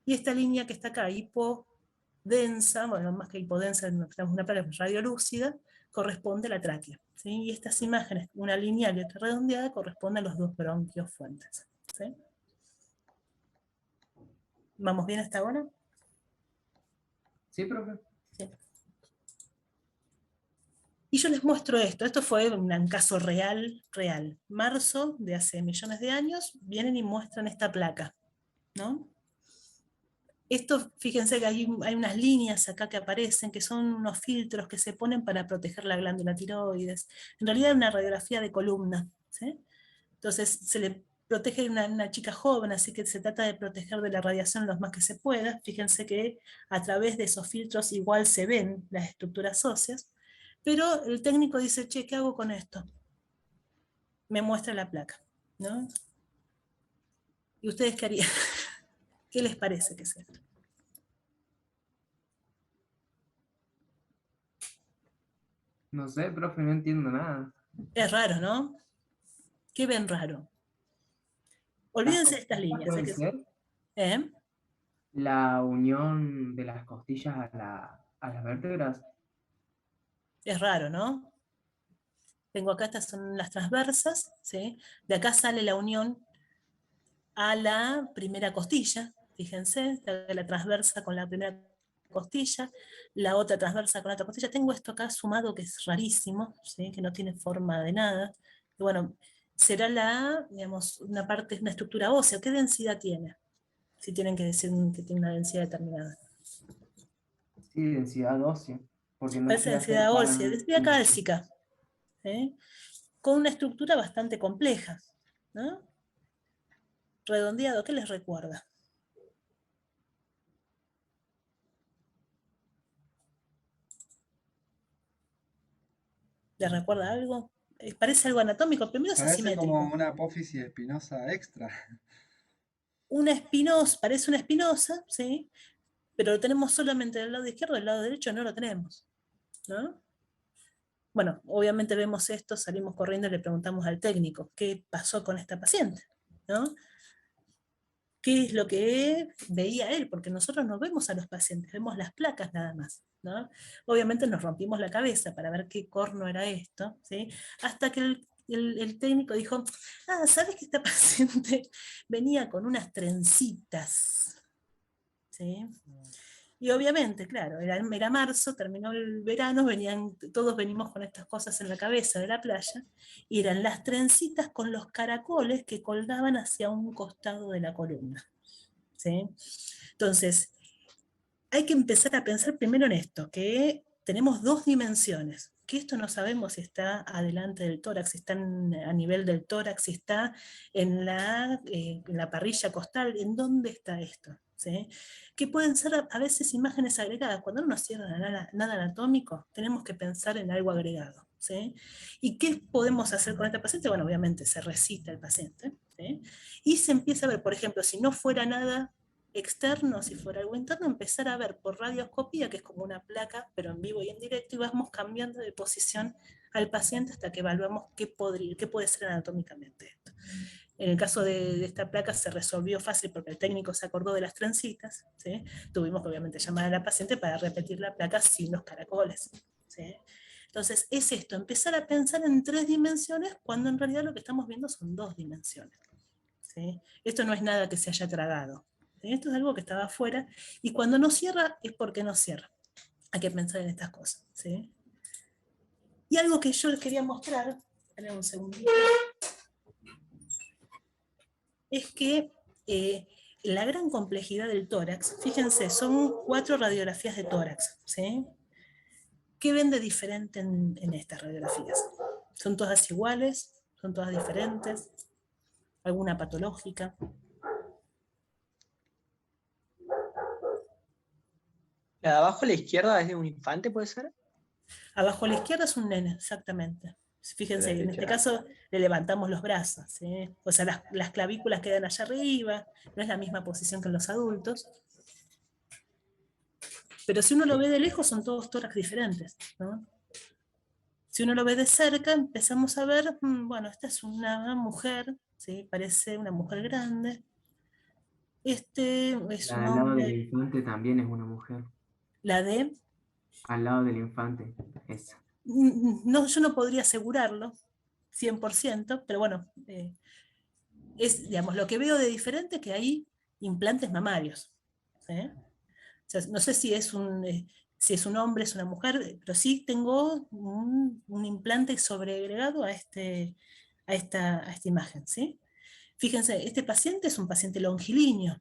Speaker 1: Y esta línea que está acá, hipodensa, bueno, más que hipodensa, tenemos una placa radiolúcida, corresponde a la tráquea, ¿sí? Y estas imágenes, una lineal y otra redondeada, corresponden a los dos bronquios fuentes, ¿sí? ¿Vamos bien hasta ahora?
Speaker 3: Sí, profe.
Speaker 1: Sí. Y yo les muestro esto fue un caso real, marzo de hace millones de años, vienen y muestran esta placa, ¿no? Esto, fíjense que hay unas líneas acá que aparecen, que son unos filtros que se ponen para proteger la glándula tiroides. En realidad es una radiografía de columna, ¿sí? Entonces se le protege a una chica joven, así que se trata de proteger de la radiación lo más que se pueda. Fíjense que a través de esos filtros igual se ven las estructuras óseas, pero el técnico dice, che, ¿qué hago con esto? Me muestra la placa, ¿no? ¿Y ustedes qué harían? ¿Qué les parece que es esto?
Speaker 3: No sé, profe, no entiendo nada.
Speaker 1: Es raro, ¿no? ¿Qué ven raro? Olvídense de estas líneas.
Speaker 3: ¿Puede ser
Speaker 1: ¿Eh?
Speaker 3: la unión de las costillas a las vértebras?
Speaker 1: Es raro, ¿no? Tengo acá, estas son las transversas, ¿sí? De acá sale la unión a la primera costilla, fíjense, la transversa con la primera costilla, la otra transversa con la otra costilla. Tengo esto acá sumado que es rarísimo, ¿sí? Que no tiene forma de nada. Y bueno, será digamos, una parte, una estructura ósea. ¿Qué densidad tiene? Si tienen que decir que tiene una densidad determinada.
Speaker 3: Sí, densidad ósea. Porque no
Speaker 1: Parece
Speaker 3: llega a ser
Speaker 1: densidad ósea,
Speaker 3: tan...
Speaker 1: densidad cálcica, ¿sí? Con una estructura bastante compleja, ¿no? Redondeado, ¿qué les recuerda? ¿Les recuerda algo? Parece algo anatómico, primero es
Speaker 8: Parece como
Speaker 1: asimétrico.
Speaker 8: una apófisis espinosa extra.
Speaker 1: Una espinosa, parece una espinosa, ¿sí? Pero lo tenemos solamente del lado izquierdo, del lado derecho no lo tenemos, ¿no? Bueno, obviamente vemos esto, salimos corriendo y le preguntamos al técnico, ¿qué pasó con esta paciente? ¿No? ¿Qué es lo que veía él? Porque nosotros no vemos a los pacientes, vemos las placas nada más, ¿no? Obviamente nos rompimos la cabeza para ver qué corno era esto, ¿sí? Hasta que el técnico dijo, ¿sabes que esta paciente venía con unas trencitas? ¿Sí? Y obviamente, claro, era marzo, terminó el verano, todos venimos con estas cosas en la cabeza de la playa, y eran las trencitas con los caracoles que colgaban hacia un costado de la columna, ¿sí? Entonces, hay que empezar a pensar primero en esto, que tenemos dos dimensiones, que esto no sabemos si está adelante del tórax, si está a nivel del tórax, si está en la parrilla costal, ¿en dónde está esto? ¿Sí? Que pueden ser a veces imágenes agregadas. Cuando no nos cierra nada anatómico, tenemos que pensar en algo agregado. ¿Sí? ¿Y qué podemos hacer con este paciente? Bueno, obviamente se recita el paciente, ¿sí? Y se empieza a ver, por ejemplo, si no fuera nada externo, si fuera algo interno, empezar a ver por radioscopía, que es como una placa, pero en vivo y en directo, y vamos cambiando de posición al paciente hasta que evaluamos qué puede ser anatómicamente esto. En el caso de esta placa se resolvió fácil porque el técnico se acordó de las trencitas, ¿sí? Tuvimos que obviamente llamar a la paciente para repetir la placa sin los caracoles, ¿sí? Entonces es esto, empezar a pensar en 3 dimensiones cuando en realidad lo que estamos viendo son 2 dimensiones, ¿sí? Esto no es nada que se haya tragado, ¿sí? Esto es algo que estaba afuera, y cuando no cierra es porque no cierra. Hay que pensar en estas cosas, ¿sí? Y algo que yo les quería mostrar, esperen un segundito, es que la gran complejidad del tórax, fíjense, son 4 radiografías de tórax, ¿sí? ¿Qué ven de diferente en estas radiografías? ¿Son todas iguales? ¿Son todas diferentes? ¿Alguna patológica?
Speaker 9: La de abajo a la izquierda es de un infante, ¿puede ser?
Speaker 1: Abajo a la izquierda es un nene, exactamente. Fíjense, en este caso le levantamos los brazos, ¿sí? O sea, las clavículas quedan allá arriba, no es la misma posición que en los adultos. Pero si uno lo ve de lejos son todos tórax diferentes, ¿no? Si uno lo ve de cerca, empezamos a ver, bueno, esta es una mujer, ¿sí? Parece una mujer grande. Este es
Speaker 3: La
Speaker 1: un
Speaker 3: de al lado del
Speaker 1: hombre,
Speaker 3: infante también es una mujer.
Speaker 1: la de...
Speaker 3: Al lado del infante, esa.
Speaker 1: No, yo no podría asegurarlo 100%, pero bueno, es, digamos, lo que veo de diferente que hay implantes mamarios, ¿sí? O sea, no sé si es un hombre, es una mujer, pero sí tengo un implante sobreagregado a esta imagen, ¿sí? Fíjense, este paciente es un paciente longilíneo,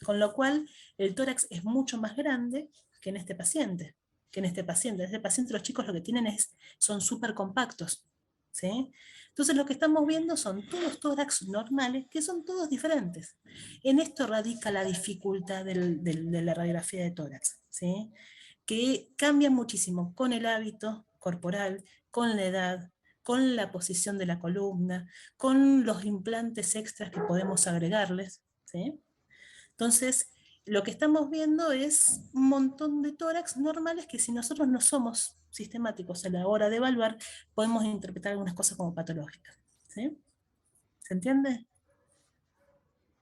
Speaker 1: con lo cual el tórax es mucho más grande que en este paciente. En este paciente los chicos lo que tienen son súper compactos, ¿sí? Entonces lo que estamos viendo son todos tórax normales, que son todos diferentes. En esto radica la dificultad de la radiografía de tórax, ¿sí? Que cambia muchísimo con el hábito corporal, con la edad, con la posición de la columna, con los implantes extras que podemos agregarles, ¿sí? Entonces, lo que estamos viendo es un montón de tórax normales que si nosotros no somos sistemáticos a la hora de evaluar, podemos interpretar algunas cosas como patológicas, ¿sí? ¿Se entiende?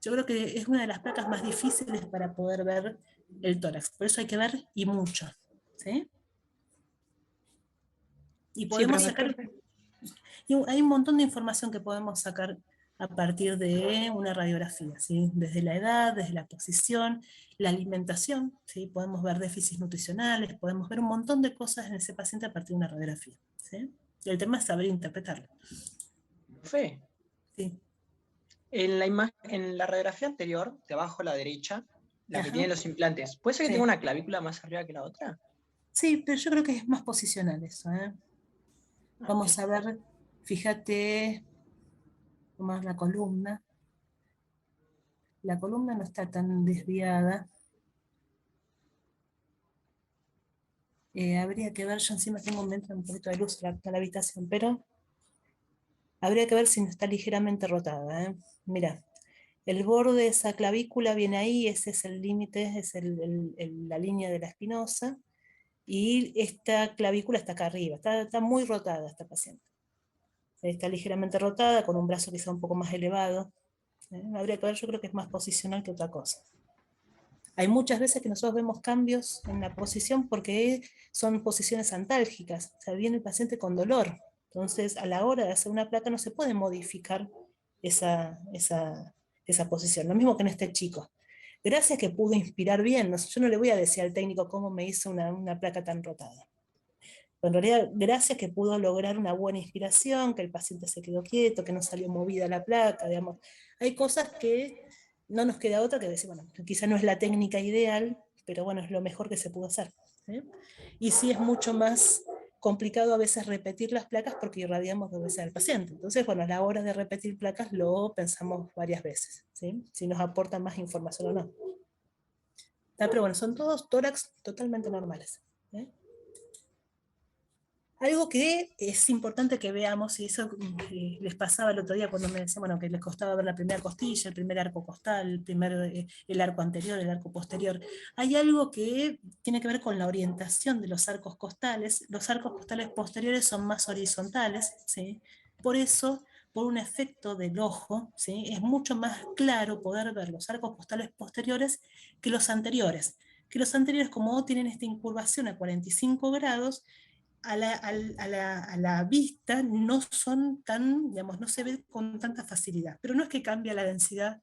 Speaker 1: Yo creo que es una de las placas más difíciles para poder ver el tórax, por eso hay que ver y mucho, ¿sí? Y
Speaker 9: Sí,
Speaker 1: podemos
Speaker 9: profe.
Speaker 1: sacar, y hay un montón de información que podemos sacar a partir de una radiografía, ¿sí? Desde la edad, desde la posición, la alimentación, ¿sí? Podemos ver déficits nutricionales, podemos ver un montón de cosas en ese paciente a partir de una radiografía, ¿sí? Y el tema es saber interpretarlo.
Speaker 9: Profe,
Speaker 1: Sí.
Speaker 9: en la radiografía anterior, de abajo a la derecha, la que
Speaker 1: Ajá.
Speaker 9: tiene los implantes, ¿puede ser que
Speaker 1: Sí.
Speaker 9: tenga una clavícula más arriba que la otra?
Speaker 1: Sí, pero yo creo que es más posicional eso, ¿eh? Vamos
Speaker 9: Ok.
Speaker 1: a ver, fíjate, tomar la columna. La columna no está tan desviada. Habría que ver, yo encima tengo un poquito de luz en la habitación, pero habría que ver si no está ligeramente rotada, ¿eh? Mira, el borde de esa clavícula viene ahí, ese es el límite, es la línea de la espinosa, y esta clavícula está acá arriba, está muy rotada esta paciente. Está ligeramente rotada, con un brazo quizá un poco más elevado. Habría que ver, yo creo que es más posicional que otra cosa. Hay muchas veces que nosotros vemos cambios en la posición porque son posiciones antálgicas, o sea, viene el paciente con dolor. Entonces, a la hora de hacer una placa no se puede modificar esa posición. Lo mismo que en este chico. Gracias que pudo inspirar bien. Yo no le voy a decir al técnico cómo me hizo una placa tan rotada. Pero en realidad, gracias que pudo lograr una buena inspiración, que el paciente se quedó quieto, que no salió movida la placa, digamos. Hay cosas que no nos queda otra que decir, bueno, quizá no es la técnica ideal, pero bueno, es lo mejor que se pudo hacer. ¿sí? Y sí es mucho más complicado a veces repetir las placas porque irradiamos 2 veces al paciente. Entonces, bueno, a la hora de repetir placas lo pensamos varias veces, ¿sí? Si nos aporta más información o no. Pero bueno, son todos tórax totalmente normales. Algo que es importante que veamos, y eso les pasaba el otro día cuando me decían, bueno, que les costaba ver la primera costilla, el primer arco costal, el arco anterior, el arco posterior. Hay algo que tiene que ver con la orientación de los arcos costales. Los arcos costales posteriores son más horizontales, ¿sí? Por eso, por un efecto del ojo, ¿sí? Es mucho más claro poder ver los arcos costales posteriores que los anteriores. Que los anteriores, como tienen esta incurvación a 45 grados, a la vista no son tan, digamos, no se ve con tanta facilidad. Pero no es que cambia la densidad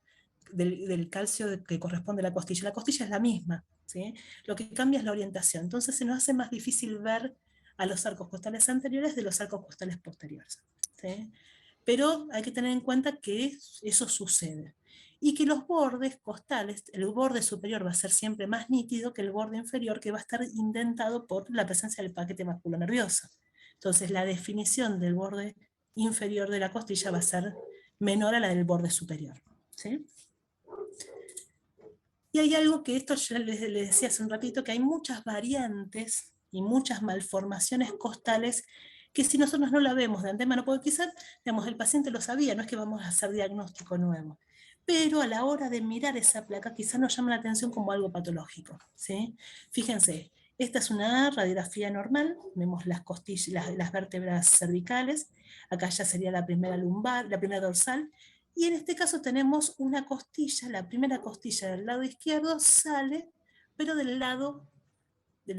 Speaker 1: del calcio que corresponde a la costilla es la misma, ¿sí? Lo que cambia es la orientación. Entonces se nos hace más difícil ver a los arcos costales anteriores de los arcos costales posteriores, ¿sí? Pero hay que tener en cuenta que eso sucede. Y que los bordes costales, el borde superior va a ser siempre más nítido que el borde inferior, que va a estar indentado por la presencia del paquete musculonervioso. Entonces la definición del borde inferior de la costilla va a ser menor a la del borde superior, ¿sí? Y hay algo que esto ya les decía hace un ratito, que hay muchas variantes y muchas malformaciones costales que si nosotros no la vemos de antemano, porque quizás, digamos, el paciente lo sabía, no es que vamos a hacer diagnóstico nuevo, pero a la hora de mirar esa placa quizás nos llama la atención como algo patológico, ¿sí? Fíjense, esta es una radiografía normal, vemos las costillas, las vértebras cervicales, acá ya sería la primera lumbar, la primera dorsal, y en este caso tenemos una costilla, la primera costilla del lado izquierdo sale, pero del lado de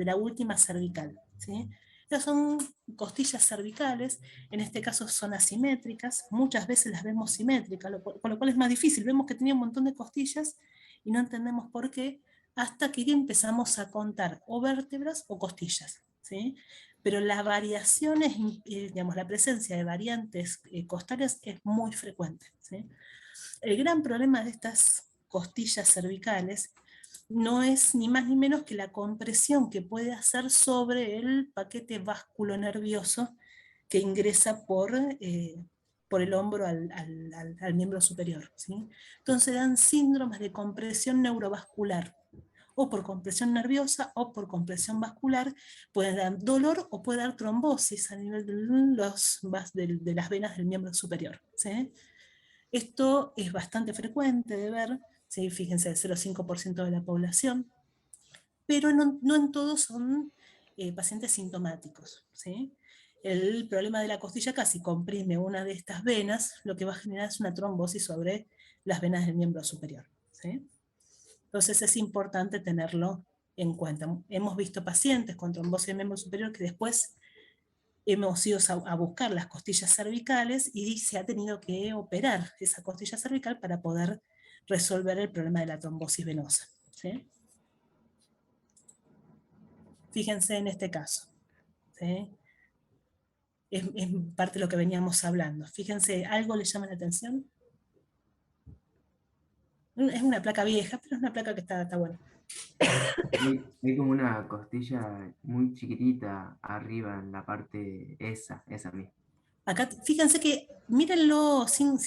Speaker 1: la última cervical, ¿sí? Estas son costillas cervicales, en este caso son asimétricas, muchas veces las vemos simétricas, con lo cual es más difícil, vemos que tenía un montón de costillas y no entendemos por qué, hasta que empezamos a contar o vértebras o costillas, ¿sí? Pero las variaciones, digamos, la presencia de variantes costales es muy frecuente, ¿sí? El gran problema de estas costillas cervicales no es ni más ni menos que la compresión que puede hacer sobre el paquete vasculonervioso que ingresa por el hombro al miembro superior, ¿sí? Entonces dan síndromes de compresión neurovascular, o por compresión nerviosa o por compresión vascular, puede dar dolor o puede dar trombosis a nivel de las venas del miembro superior, ¿sí? Esto es bastante frecuente de ver, ¿sí? Fíjense, el 0,5% de la población, pero no en todos son pacientes sintomáticos, ¿sí? El problema de la costilla casi comprime una de estas venas, lo que va a generar es una trombosis sobre las venas del miembro superior, ¿sí? Entonces es importante tenerlo en cuenta. Hemos visto pacientes con trombosis del miembro superior que después hemos ido a buscar las costillas cervicales y se ha tenido que operar esa costilla cervical para poder resolver el problema de la trombosis venosa, ¿sí? Fíjense en este caso, ¿sí? Es parte de lo que veníamos hablando. Fíjense, ¿algo les llama la atención? Es una placa vieja, pero es una placa que está buena.
Speaker 3: Hay como una costilla muy chiquitita arriba en la parte esa misma.
Speaker 1: Acá, fíjense que, mírenlo sin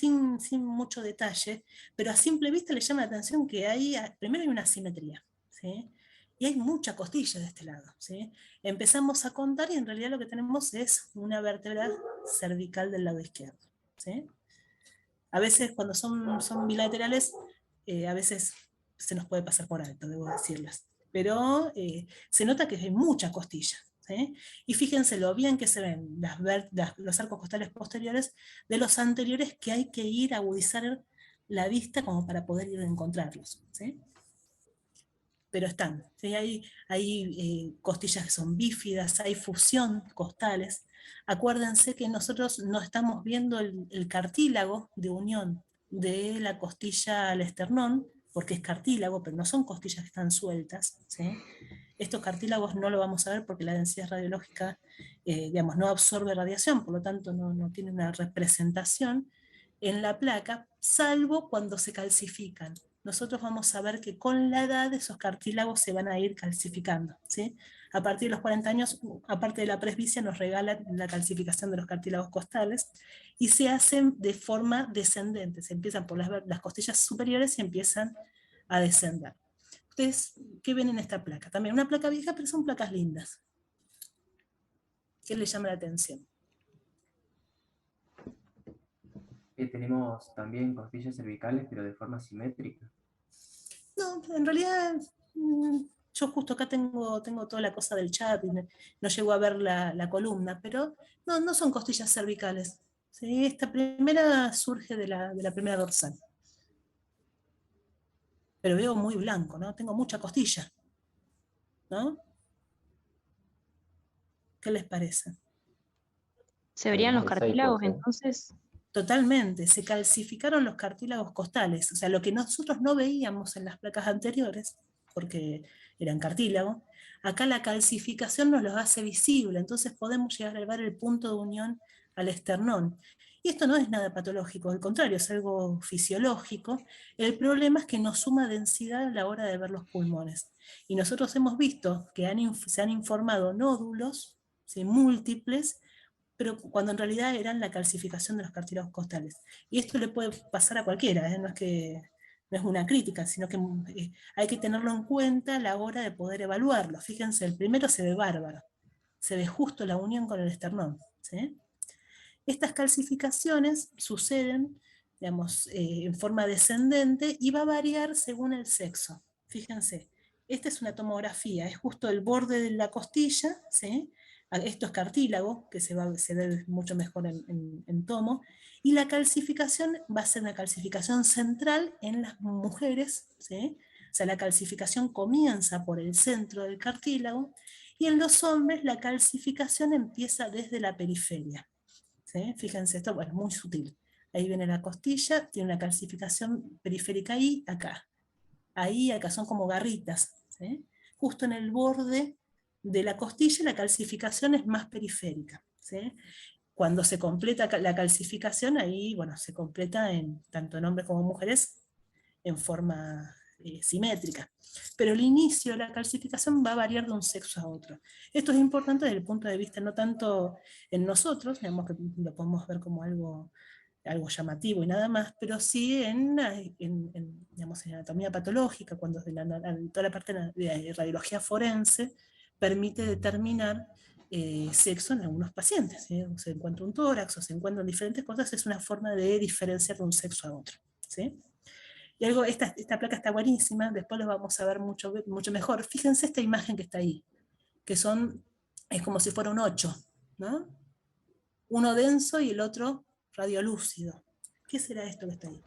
Speaker 1: mucho detalle, pero a simple vista les llama la atención que primero hay una asimetría, ¿sí? Y hay mucha costilla de este lado, ¿sí? Empezamos a contar y en realidad lo que tenemos es una vértebra cervical del lado izquierdo, ¿sí? A veces cuando son bilaterales, a veces se nos puede pasar por alto, debo decirles. Pero se nota que hay mucha costilla, ¿sí? Y fíjense lo bien que se ven los arcos costales posteriores de los anteriores, que hay que ir a agudizar la vista como para poder ir a encontrarlos, ¿sí? Pero están, ¿sí? Hay costillas que son bífidas, hay fusión costales. Acuérdense que nosotros no estamos viendo el cartílago de unión de la costilla al esternón, porque es cartílago, pero no son costillas que están sueltas, ¿sí? Estos cartílagos no lo vamos a ver porque la densidad radiológica, digamos, no absorbe radiación, por lo tanto no tiene una representación en la placa, salvo cuando se calcifican. nosotros vamos a ver que con la edad esos cartílagos se van a ir calcificando, ¿sí? A partir de los 40 años, aparte de la presbicia, nos regalan la calcificación de los cartílagos costales, y se hacen de forma descendente, se empiezan por las costillas superiores y empiezan a descender. Ustedes, ¿qué ven en esta placa? También una placa vieja, pero son placas lindas. ¿Qué les llama la atención?
Speaker 3: Tenemos también costillas cervicales, pero de forma simétrica.
Speaker 1: No, en realidad, yo justo acá tengo toda la cosa del chat y no llego a ver la columna, pero no son costillas cervicales. ¿Sí? Esta primera surge de la primera dorsal. Pero veo muy blanco, ¿no? Tengo mucha costilla, ¿no? ¿Qué les parece?
Speaker 5: ¿Se verían los
Speaker 10: Mosaico,
Speaker 5: cartílagos
Speaker 10: sí.
Speaker 5: entonces?
Speaker 1: Totalmente, se calcificaron los cartílagos costales, o sea, lo que nosotros no veíamos en las placas anteriores, porque eran cartílago, acá la calcificación nos los hace visible, entonces podemos llegar a ver el punto de unión al esternón. Y esto no es nada patológico, al contrario, es algo fisiológico. El problema es que nos suma densidad a la hora de ver los pulmones. Y nosotros hemos visto que se han informado nódulos, ¿sí?, múltiples, pero cuando en realidad eran la calcificación de los cartílagos costales. Y esto le puede pasar a cualquiera, ¿eh? No es una crítica, sino que hay que tenerlo en cuenta a la hora de poder evaluarlo. Fíjense, el primero se ve bárbaro, se ve justo la unión con el esternón, ¿sí? Estas calcificaciones suceden, digamos, en forma descendente y va a variar según el sexo. Fíjense, esta es una tomografía, es justo el borde de la costilla, ¿sí? Esto es cartílago, que se ve mucho mejor en tomo, y la calcificación va a ser una calcificación central en las mujeres, ¿sí? O sea, la calcificación comienza por el centro del cartílago, y en los hombres la calcificación empieza desde la periferia. ¿Sí? Fíjense, esto es muy sutil. Ahí viene la costilla, tiene una calcificación periférica ahí, acá. Ahí, acá son como garritas. ¿Sí? Justo en el borde de la costilla la calcificación es más periférica. ¿Sí? Cuando se completa la calcificación, ahí, bueno, se completa tanto en hombres como en mujeres en forma simétrica. Pero el inicio de la calcificación va a variar de un sexo a otro. Esto es importante desde el punto de vista no tanto en nosotros, digamos que lo podemos ver como algo llamativo y nada más, pero sí digamos, en anatomía patológica, cuando toda la parte de radiología forense permite determinar sexo en algunos pacientes. ¿Sí? Se encuentra un tórax o se encuentran diferentes cosas, es una forma de diferenciar de un sexo a otro. ¿Sí? Y esta placa está buenísima, después lo vamos a ver mucho mejor. Fíjense esta imagen que está ahí, que es como si fuera un 8, ¿no? Uno denso y el otro radiolúcido. ¿Qué será esto que está ahí?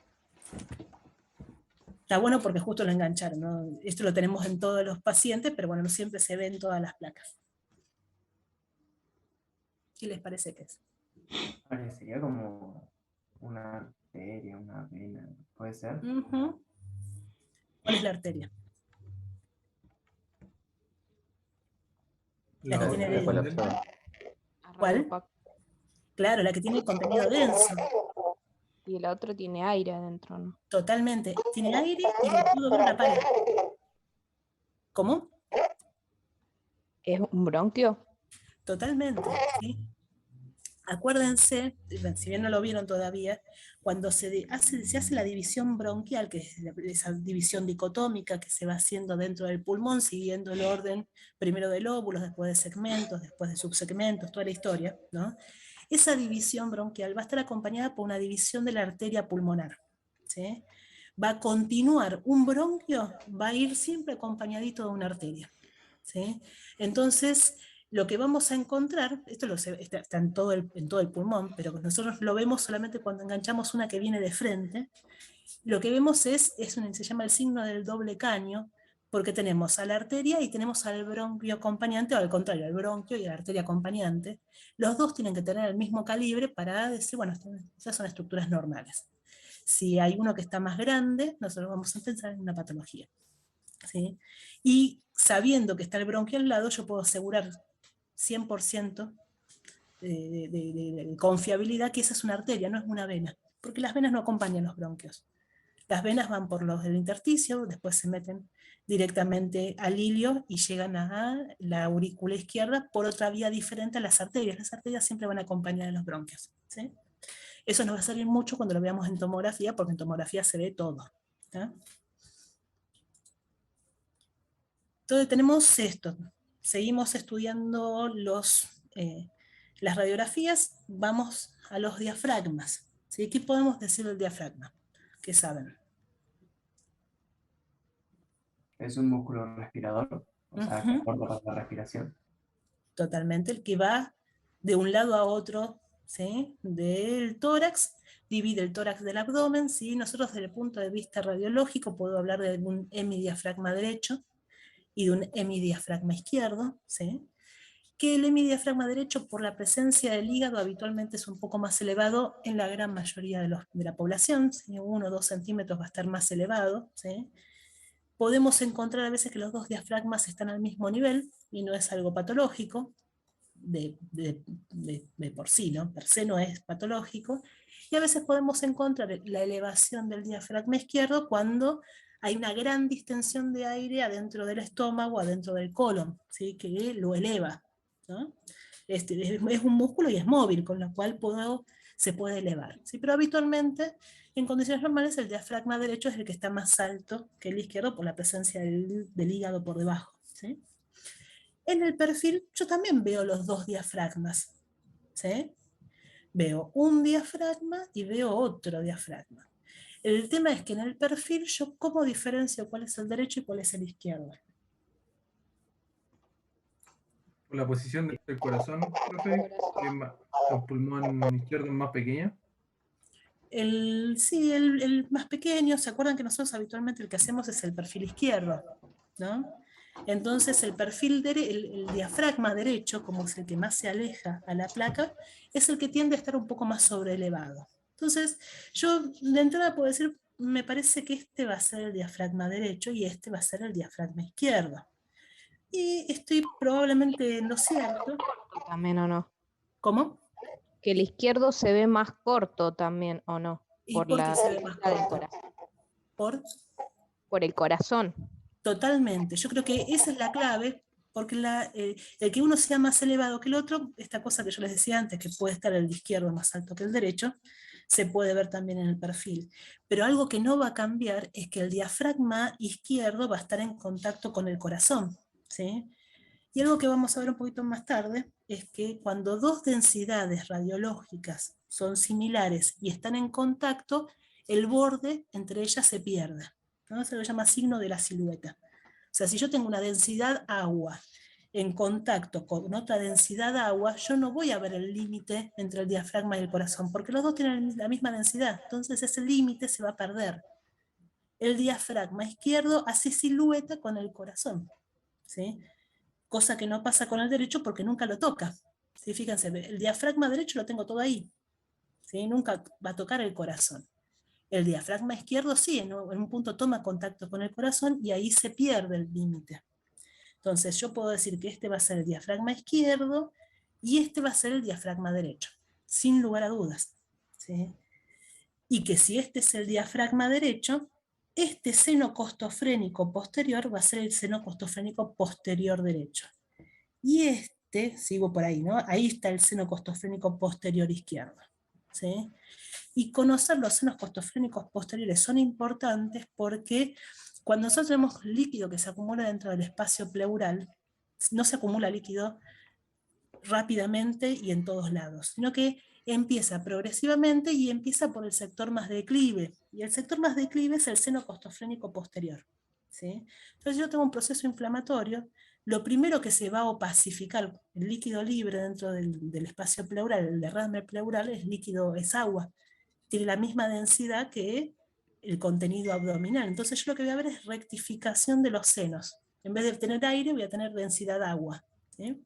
Speaker 1: Está bueno porque justo lo engancharon, ¿no? Esto lo tenemos en todos los pacientes, pero bueno, no siempre se ve en todas las placas. ¿Qué les parece que es?
Speaker 3: Parecería como una arteria, una vena, ¿puede ser?
Speaker 1: ¿Cuál es la arteria? La que
Speaker 10: No,
Speaker 1: tiene
Speaker 10: colapsada.
Speaker 1: ¿Cuál? Claro, la que tiene contenido denso.
Speaker 11: Y el otro tiene aire adentro, ¿no?
Speaker 1: Totalmente. Tiene aire y le pudo ver una pared. ¿Cómo?
Speaker 11: ¿Es un bronquio?
Speaker 1: Totalmente, ¿sí? Acuérdense, si bien no lo vieron todavía, cuando se hace la división bronquial, que es esa división dicotómica que se va haciendo dentro del pulmón, siguiendo el orden primero de lóbulos, después de segmentos, después de subsegmentos, toda la historia, ¿no? Esa división bronquial va a estar acompañada por una división de la arteria pulmonar, ¿sí? Va a continuar, un bronquio va a ir siempre acompañadito de una arteria, ¿sí? Entonces, lo que vamos a encontrar, esto está en todo el pulmón, pero nosotros lo vemos solamente cuando enganchamos una que viene de frente. Lo que vemos se llama el signo del doble caño, porque tenemos a la arteria y tenemos al bronquio acompañante, o al contrario, al bronquio y a la arteria acompañante. Los dos tienen que tener el mismo calibre para decir, bueno, esas son estructuras normales. Si hay uno que está más grande, nosotros vamos a pensar en una patología. ¿Sí? Y sabiendo que está el bronquio al lado, yo puedo asegurar 100% de confiabilidad que esa es una arteria, no es una vena, porque las venas no acompañan los bronquios. Las venas van por el intersticio, después se meten directamente al ilio y llegan a la aurícula izquierda por otra vía diferente a las arterias. Las arterias siempre van a acompañar a los bronquios, ¿sí? Eso nos va a salir mucho cuando lo veamos en tomografía, porque en tomografía se ve todo, ¿tá? Entonces tenemos esto. Seguimos estudiando las radiografías, vamos a los diafragmas, ¿sí? ¿Qué podemos decir del diafragma? ¿Qué saben?
Speaker 3: Es un músculo respirador, o sea, que aporta para la respiración.
Speaker 1: Totalmente, el que va de un lado a otro, ¿sí? Del tórax, divide el tórax del abdomen, ¿sí? Nosotros desde el punto de vista radiológico puedo hablar de un hemidiafragma derecho y de un hemidiafragma izquierdo, ¿sí? Que el hemidiafragma derecho, por la presencia del hígado, habitualmente es un poco más elevado en la gran mayoría de la población, ¿sí? 1 o 2 centímetros va a estar más elevado, ¿sí? Podemos encontrar a veces que los dos diafragmas están al mismo nivel, y no es algo patológico, de por sí, ¿no? Per se no es patológico, y a veces podemos encontrar la elevación del diafragma izquierdo cuando hay una gran distensión de aire adentro del estómago, adentro del colon, ¿sí? Que lo eleva, ¿no? Es un músculo y es móvil, con lo cual se puede elevar, ¿sí? Pero habitualmente, en condiciones normales, el diafragma derecho es el que está más alto que el izquierdo por la presencia del hígado por debajo, ¿sí? En el perfil yo también veo los dos diafragmas, ¿sí? Veo un diafragma y veo otro diafragma. El tema es que en el perfil yo cómo diferencio cuál es el derecho y cuál es el izquierdo.
Speaker 10: Por la posición del corazón, profe, que es el pulmón izquierdo es más pequeño.
Speaker 1: Sí, el más pequeño, ¿se acuerdan que nosotros habitualmente el que hacemos es el perfil izquierdo, ¿no? Entonces el el diafragma derecho, como es el que más se aleja a la placa, es el que tiende a estar un poco más sobreelevado. Entonces yo de entrada puedo decir, me parece que este va a ser el diafragma derecho y este va a ser el diafragma izquierdo. Y estoy probablemente en lo cierto.
Speaker 11: También, ¿o no?
Speaker 1: ¿Cómo?
Speaker 11: Que el izquierdo se ve más corto también, ¿o no?
Speaker 1: ¿Y por qué se ve más corto?
Speaker 11: Por el corazón.
Speaker 1: Totalmente, yo creo que esa es la clave, porque el que uno sea más elevado que el otro, esta cosa que yo les decía antes, que puede estar el izquierdo más alto que el derecho, se puede ver también en el perfil. Pero algo que no va a cambiar es que el diafragma izquierdo va a estar en contacto con el corazón, ¿sí? Y algo que vamos a ver un poquito más tarde es que cuando dos densidades radiológicas son similares y están en contacto, el borde entre ellas se pierde, ¿no? Se lo llama signo de la silueta. O sea, si yo tengo una densidad agua en contacto con otra densidad agua, yo no voy a ver el límite entre el diafragma y el corazón, porque los dos tienen la misma densidad, entonces ese límite se va a perder. El diafragma izquierdo hace silueta con el corazón, ¿sí? Cosa que no pasa con el derecho porque nunca lo toca. ¿Sí? Fíjense, el diafragma derecho lo tengo todo ahí, ¿sí? Nunca va a tocar el corazón. El diafragma izquierdo sí, en un punto toma contacto con el corazón y ahí se pierde el límite. Entonces yo puedo decir que este va a ser el diafragma izquierdo y este va a ser el diafragma derecho, sin lugar a dudas, ¿sí? Y que si este es el diafragma derecho, este seno costofrénico posterior va a ser el seno costofrénico posterior derecho. Y este, sigo por ahí, ¿no? Ahí está el seno costofrénico posterior izquierdo, ¿sí? Y conocer los senos costofrénicos posteriores son importantes porque cuando nosotros tenemos líquido que se acumula dentro del espacio pleural, no se acumula líquido rápidamente y en todos lados, sino que empieza progresivamente y empieza por el sector más declive. Y el sector más declive es el seno costofrénico posterior, ¿sí? Entonces yo tengo un proceso inflamatorio, lo primero que se va a opacificar, el líquido libre dentro del espacio pleural, el derrame pleural, es agua. Tiene la misma densidad que el contenido abdominal. Entonces yo lo que voy a ver es rectificación de los senos. En vez de tener aire, voy a tener densidad agua, ¿sí?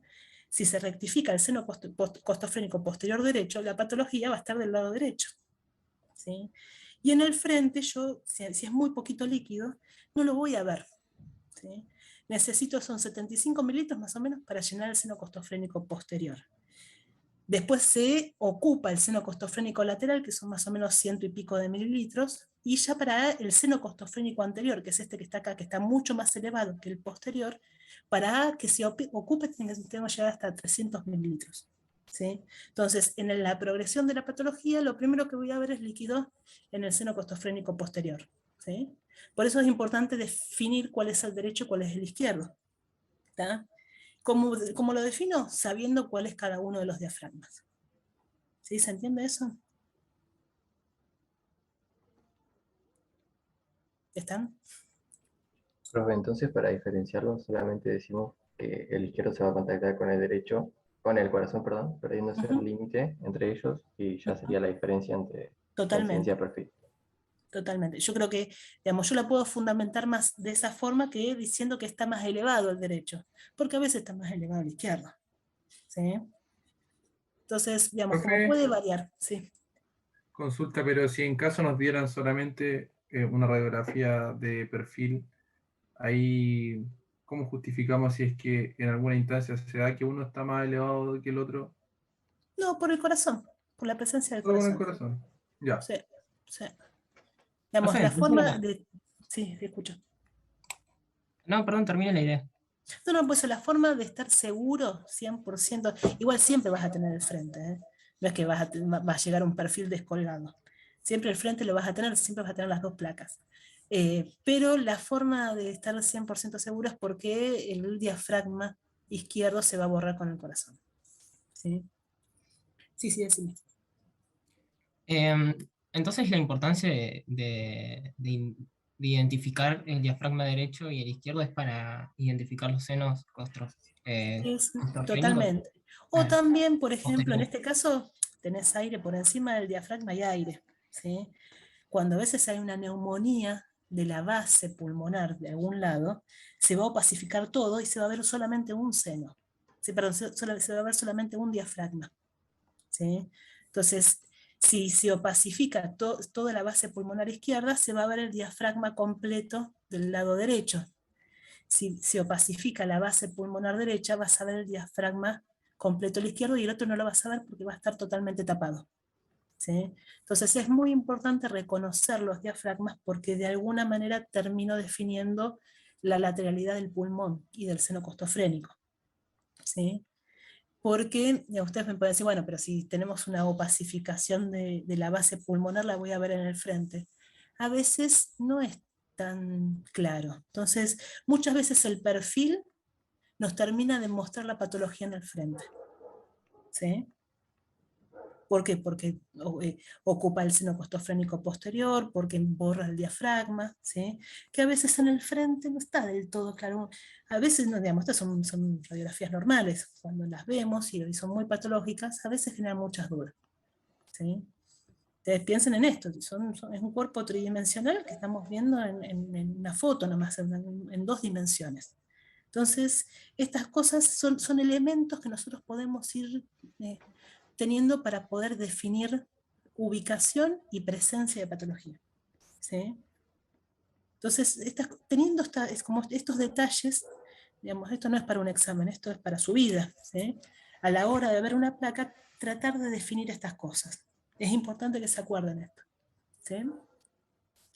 Speaker 1: Si se rectifica el seno costofrénico posterior derecho, la patología va a estar del lado derecho, ¿sí? Y en el frente, yo, si es muy poquito líquido, no lo voy a ver, ¿sí? Necesito, son 75 mililitros más o menos para llenar el seno costofrénico posterior. Después se ocupa el seno costofrénico lateral, que son más o menos 100 y pico de mililitros, y ya para el seno costofrénico anterior, que es este que está acá, que está mucho más elevado que el posterior, para que se ocupe tenemos que llegar hasta 300 mililitros. ¿Sí? Entonces, en la progresión de la patología, lo primero que voy a ver es líquido en el seno costofrénico posterior. ¿Sí? Por eso es importante definir cuál es el derecho y cuál es el izquierdo. ¿Está? ¿Cómo lo defino? Sabiendo cuál es cada uno de los diafragmas. ¿Sí? ¿Se entiende eso? ¿Están?
Speaker 12: Profe, entonces para diferenciarlo solamente decimos que el izquierdo se va a contactar con el derecho, con el corazón, perdón, perdiéndose el límite entre ellos y ya sería la diferencia entre la incidencia
Speaker 1: Totalmente.
Speaker 12: de perfil.
Speaker 1: Totalmente. Yo creo que, digamos, yo la puedo fundamentar más de esa forma que diciendo que está más elevado el derecho, porque a veces está más elevado el izquierdo. ¿Sí? Entonces, digamos, como
Speaker 10: Profe,
Speaker 1: puede variar, sí.
Speaker 10: consulta, pero si en caso nos dieran solamente una radiografía de perfil, ahí, ¿cómo justificamos si es que en alguna instancia se da que uno está más elevado que el otro?
Speaker 1: No, por el corazón, por la presencia del
Speaker 10: Todo con el
Speaker 1: corazón.
Speaker 10: corazón. Ya.
Speaker 1: Sí, sí. Digamos,
Speaker 7: Profe,
Speaker 1: la
Speaker 7: entonces
Speaker 1: forma de... Sí, escucho.
Speaker 7: No, perdón, termine la idea.
Speaker 1: No, pues la forma de estar seguro, 100%, igual siempre vas a tener el frente, ¿eh? No es que va a llegar un perfil descolgado. Siempre el frente lo vas a tener, siempre vas a tener las dos placas. Pero la forma de estar 100% seguro es porque el diafragma izquierdo se va a borrar con el corazón. ¿Sí? Sí, decime.
Speaker 7: Entonces la importancia de identificar el diafragma derecho y el izquierdo es para identificar los senos costofrénicos.
Speaker 1: Totalmente. O también, por ejemplo, en
Speaker 7: posteriores.
Speaker 1: este caso, tenés aire por encima del diafragma y aire. ¿Sí? Cuando a veces hay una neumonía de la base pulmonar de algún lado, se va a opacificar todo y se va a ver solamente un seno. Sí, perdón, se va a ver solamente un diafragma. ¿Sí? Entonces, si se opacifica toda la base pulmonar izquierda, se va a ver el diafragma completo del lado derecho. Si se opacifica la base pulmonar derecha, vas a ver el diafragma completo al izquierdo y el otro no lo vas a ver porque va a estar totalmente tapado. ¿Sí? Entonces es muy importante reconocer los diafragmas porque de alguna manera termino definiendo la lateralidad del pulmón y del seno costofrénico. ¿Sí? Porque ya ustedes me pueden decir, bueno, pero si tenemos una opacificación de la base pulmonar, la voy a ver en el frente. A veces no es tan claro. Entonces, muchas veces el perfil nos termina de mostrar la patología en el frente. ¿Sí? ¿Por qué? Porque ocupa el seno costofrénico posterior, porque borra el diafragma, ¿sí? Que a veces en el frente no está del todo claro. A veces, no, digamos, estas son radiografías normales, cuando las vemos y son muy patológicas, a veces generan muchas dudas. ¿Sí? Ustedes piensen en esto, es un cuerpo tridimensional que estamos viendo en una foto nomás, en 2 dimensiones. Entonces, estas cosas son elementos que nosotros podemos ir teniendo para poder definir ubicación y presencia de patología. ¿Sí? Entonces, teniendo como estos detalles, digamos, esto no es para un examen, esto es para su vida. ¿Sí? A la hora de ver una placa, tratar de definir estas cosas. Es importante que se acuerden esto. ¿Sí?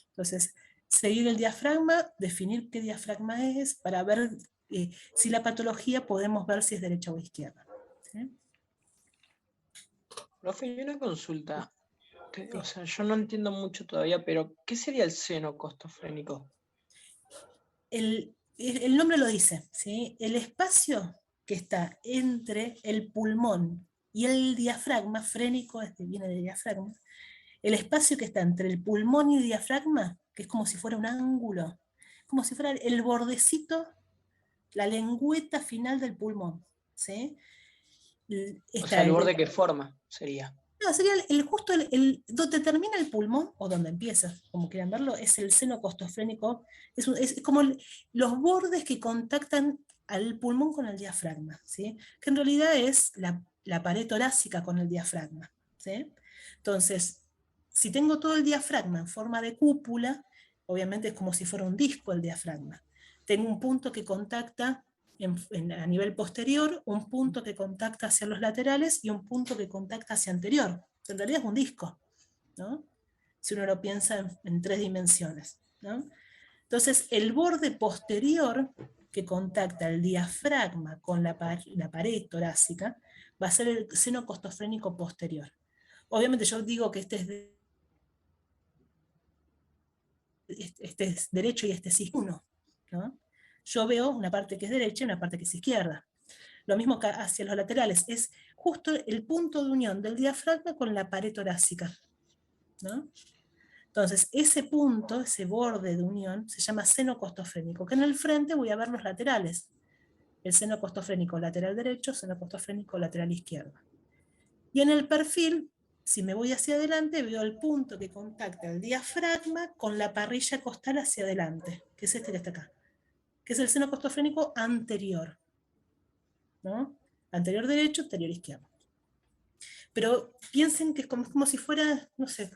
Speaker 1: Entonces, seguir el diafragma, definir qué diafragma es, para ver si la patología podemos ver si es derecha o izquierda. ¿Sí?
Speaker 9: Profe, y una consulta. O sea, yo no entiendo mucho todavía, pero ¿qué sería el seno costofrénico?
Speaker 1: El nombre lo dice, ¿sí? El espacio que está entre el pulmón y el diafragma, frénico, viene del diafragma, el espacio que está entre el pulmón y el diafragma, que es como si fuera un ángulo, como si fuera el bordecito, la lengüeta final del pulmón, ¿sí?
Speaker 9: O sea, el borde que forma sería.
Speaker 1: No, sería justo donde termina el pulmón, o donde empieza, como quieran verlo, es el seno costofrénico, es como los bordes que contactan al pulmón con el diafragma, ¿sí? Que en realidad es la pared torácica con el diafragma. ¿Sí? Entonces, si tengo todo el diafragma en forma de cúpula, obviamente es como si fuera un disco el diafragma. Tengo un punto que contacta a nivel posterior, un punto que contacta hacia los laterales y un punto que contacta hacia anterior. En realidad es un disco, ¿no? Si uno lo piensa en 3 dimensiones, ¿no? Entonces, el borde posterior que contacta el diafragma con la pared torácica va a ser el seno costofrénico posterior. Obviamente yo digo que este es derecho y este es izquierdo, ¿no? Yo veo una parte que es derecha y una parte que es izquierda. Lo mismo que hacia los laterales, es justo el punto de unión del diafragma con la pared torácica, ¿no? Entonces, ese punto, ese borde de unión, se llama seno costofrénico, que en el frente voy a ver los laterales. El seno costofrénico lateral derecho, seno costofrénico lateral izquierdo. Y en el perfil, si me voy hacia adelante, veo el punto que contacta el diafragma con la parrilla costal hacia adelante, que es este que está acá, que es el seno costofrénico anterior, ¿no? Anterior derecho, anterior izquierdo. Pero piensen que es como si fuera, no sé,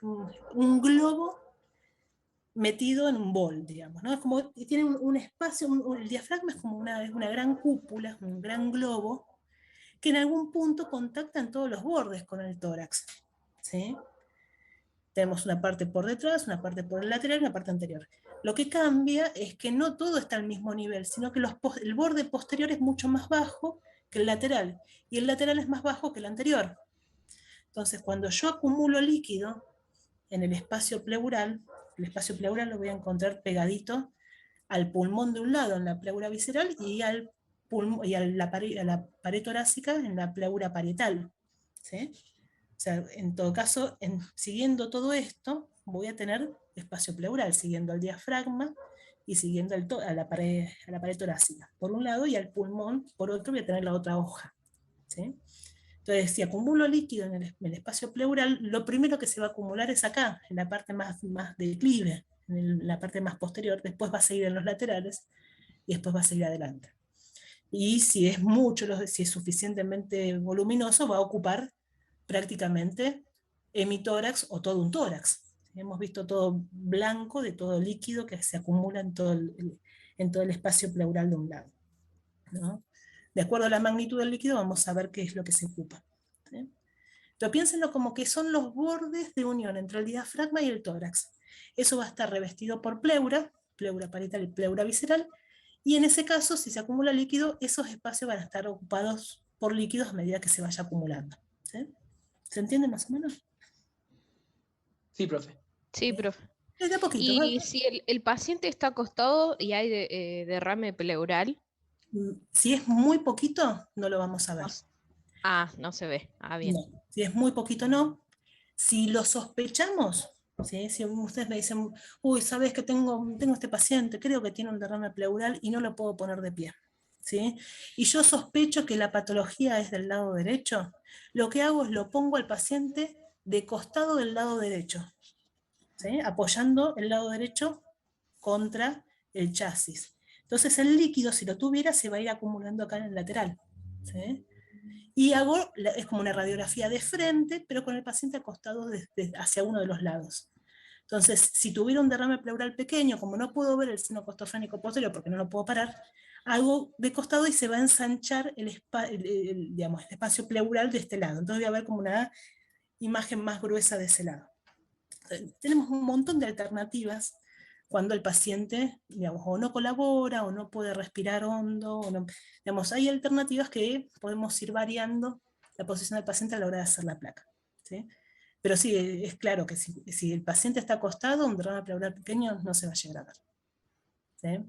Speaker 1: un globo metido en un bol, digamos, ¿no? Es como, tiene un espacio, el diafragma es como una gran cúpula, un gran globo, que en algún punto contactan todos los bordes con el tórax, ¿sí? Tenemos una parte por detrás, una parte por el lateral y una parte anterior. Lo que cambia es que no todo está al mismo nivel, sino que el borde posterior es mucho más bajo que el lateral, y el lateral es más bajo que el anterior. Entonces, cuando yo acumulo líquido en el espacio pleural lo voy a encontrar pegadito al pulmón de un lado en la pleura visceral y a la pared torácica en la pleura parietal, ¿sí? O sea, en todo caso, siguiendo todo esto, voy a tener espacio pleural, siguiendo al diafragma y siguiendo a la pared torácica, por un lado, y al pulmón, por otro, voy a tener la otra hoja, ¿sí? Entonces, si acumulo líquido en el espacio pleural, lo primero que se va a acumular es acá, en la parte más declive, en la parte más posterior, después va a seguir en los laterales, y después va a seguir adelante. Y si es si es suficientemente voluminoso, va a ocupar prácticamente hemitórax o todo un tórax. Hemos visto todo blanco de todo líquido que se acumula en todo el espacio pleural de un lado, ¿no? De acuerdo a la magnitud del líquido vamos a ver qué es lo que se ocupa, ¿sí? Pero piénsenlo como que son los bordes de unión entre el diafragma y el tórax. Eso va a estar revestido por pleura parietal y pleura visceral, y en ese caso, si se acumula líquido, esos espacios van a estar ocupados por líquidos a medida que se vaya acumulando, ¿sí? ¿Se entiende más o menos?
Speaker 9: Sí, profe.
Speaker 11: Sí, profe.
Speaker 1: De a poquito,
Speaker 11: Y si el paciente está acostado y hay derrame pleural.
Speaker 1: Si es muy poquito, no lo vamos a ver.
Speaker 11: No se ve. Bien.
Speaker 1: No. Si es muy poquito, no. Si lo sospechamos, ¿sí? Si ustedes me dicen, uy, sabes que tengo este paciente, creo que tiene un derrame pleural y no lo puedo poner de pie, ¿sí? Y yo sospecho que la patología es del lado derecho, lo que hago es lo pongo al paciente de costado del lado derecho, ¿sí? Apoyando el lado derecho contra el chasis. Entonces el líquido, si lo tuviera, se va a ir acumulando acá en el lateral, ¿sí? Y es como una radiografía de frente, pero con el paciente acostado hacia uno de los lados. Entonces, si tuviera un derrame pleural pequeño, como no puedo ver el seno costofrénico posterior porque no lo puedo parar, hago de costado y se va a ensanchar el espacio pleural de este lado. Entonces voy a ver como una imagen más gruesa de ese lado. Entonces, tenemos un montón de alternativas cuando el paciente, digamos, o no colabora, o no puede respirar hondo, o no, digamos, hay alternativas que podemos ir variando la posición del paciente a la hora de hacer la placa, ¿sí? Pero sí, es claro que si el paciente está acostado, un derrame pleural pequeño no se va a llegar a ver, ¿sí?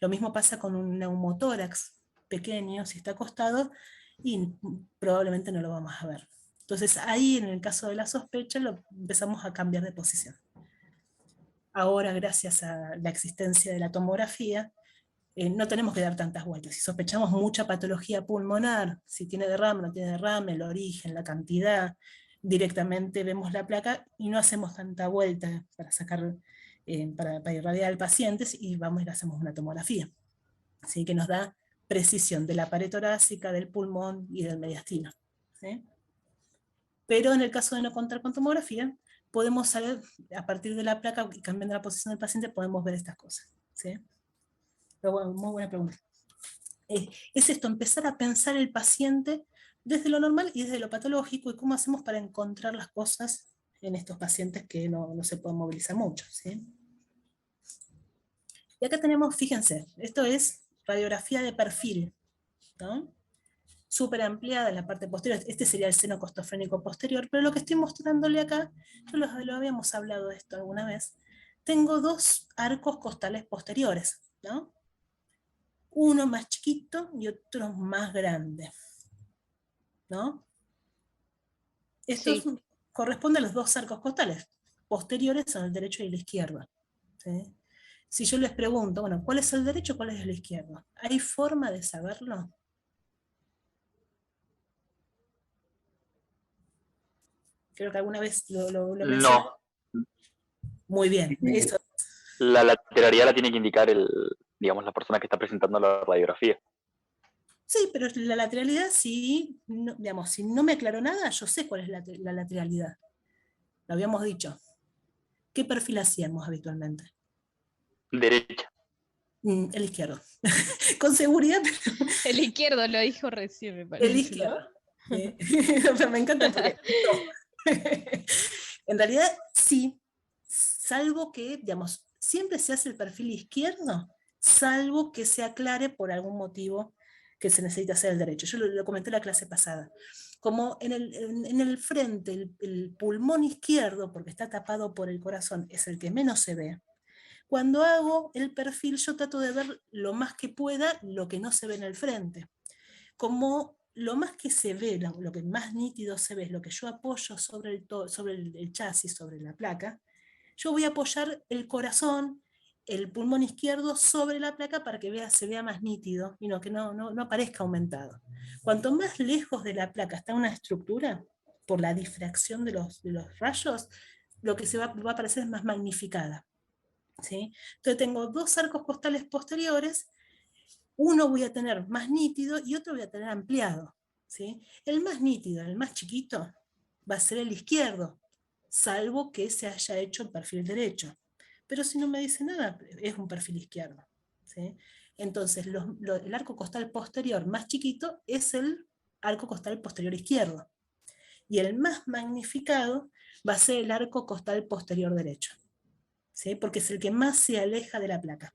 Speaker 1: Lo mismo pasa con un neumotórax pequeño, si está acostado, y probablemente no lo vamos a ver. Entonces ahí, en el caso de la sospecha, empezamos a cambiar de posición. Ahora, gracias a la existencia de la tomografía, no tenemos que dar tantas vueltas. Si sospechamos mucha patología pulmonar, si tiene derrame, no tiene derrame, el origen, la cantidad, directamente vemos la placa y no hacemos tanta vuelta para sacar, para irradiar al paciente, y vamos y le hacemos una tomografía, ¿sí? Que nos da precisión de la pared torácica, del pulmón y del mediastino, ¿sí? Pero en el caso de no contar con tomografía, podemos saber, a partir de la placa y cambiando la posición del paciente, podemos ver estas cosas, ¿sí? Pero bueno, muy buena pregunta. Es esto, empezar a pensar el paciente desde lo normal y desde lo patológico, y cómo hacemos para encontrar las cosas en estos pacientes que no se pueden movilizar mucho, ¿sí? Y acá tenemos, fíjense, esto es radiografía de perfil, ¿no? Súper ampliada en la parte posterior. Este sería el seno costofrénico posterior, pero lo que estoy mostrándole acá, yo lo habíamos hablado de esto alguna vez, tengo dos arcos costales posteriores, ¿no? Uno más chiquito y otro más grande, ¿no? Estos corresponden a los dos arcos costales, posteriores son el derecho y el izquierdo, ¿sí? Si yo les pregunto, bueno, ¿cuál es el derecho y cuál es el izquierdo? ¿Hay forma de saberlo? Creo que alguna vez lo mencioné.
Speaker 13: No.
Speaker 1: Muy bien, eso.
Speaker 13: La lateralidad la tiene que indicar digamos, la persona que está presentando la radiografía.
Speaker 1: Sí, pero la lateralidad, si no me aclaró nada, yo sé cuál es la lateralidad. Lo habíamos dicho. ¿Qué perfil hacíamos habitualmente?
Speaker 13: Derecha.
Speaker 1: El izquierdo. Con seguridad, pero...
Speaker 11: El izquierdo lo dijo recién, me parece.
Speaker 1: El izquierdo. ¿No? Me encanta porque... En realidad, sí. Salvo que, digamos, siempre se hace el perfil izquierdo, salvo que se aclare por algún motivo que se necesita hacer el derecho. Yo lo comenté en la clase pasada. Como en el frente, el pulmón izquierdo, porque está tapado por el corazón, es el que menos se ve. Cuando hago el perfil, yo trato de ver lo más que pueda lo que no se ve en el frente. Como lo más que se ve, lo que más nítido se ve, es lo que yo apoyo sobre el chasis, sobre la placa, yo voy a apoyar el corazón, el pulmón izquierdo sobre la placa para que se vea más nítido y que no aparezca aumentado. Cuanto más lejos de la placa está una estructura, por la difracción de los rayos, lo que se va a aparecer es más magnificada, ¿sí? Entonces tengo dos arcos costales posteriores, uno voy a tener más nítido y otro voy a tener ampliado, ¿sí? El más nítido, el más chiquito, va a ser el izquierdo, salvo que se haya hecho el perfil derecho. Pero si no me dice nada, es un perfil izquierdo, ¿sí? Entonces, el arco costal posterior más chiquito es el arco costal posterior izquierdo. Y el más magnificado va a ser el arco costal posterior derecho, ¿sí? Porque es el que más se aleja de la placa.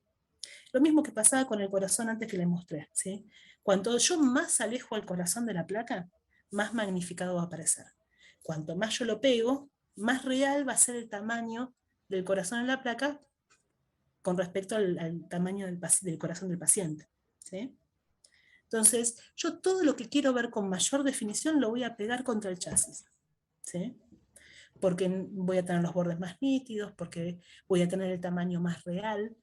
Speaker 1: Lo mismo que pasaba con el corazón antes que les mostré, ¿sí? Cuanto yo más alejo al corazón de la placa, más magnificado va a aparecer. Cuanto más yo lo pego, más real va a ser el tamaño del corazón en la placa con respecto al tamaño del corazón del paciente, ¿sí? Entonces, yo todo lo que quiero ver con mayor definición lo voy a pegar contra el chasis, ¿sí? Porque voy a tener los bordes más nítidos, porque voy a tener el tamaño más real.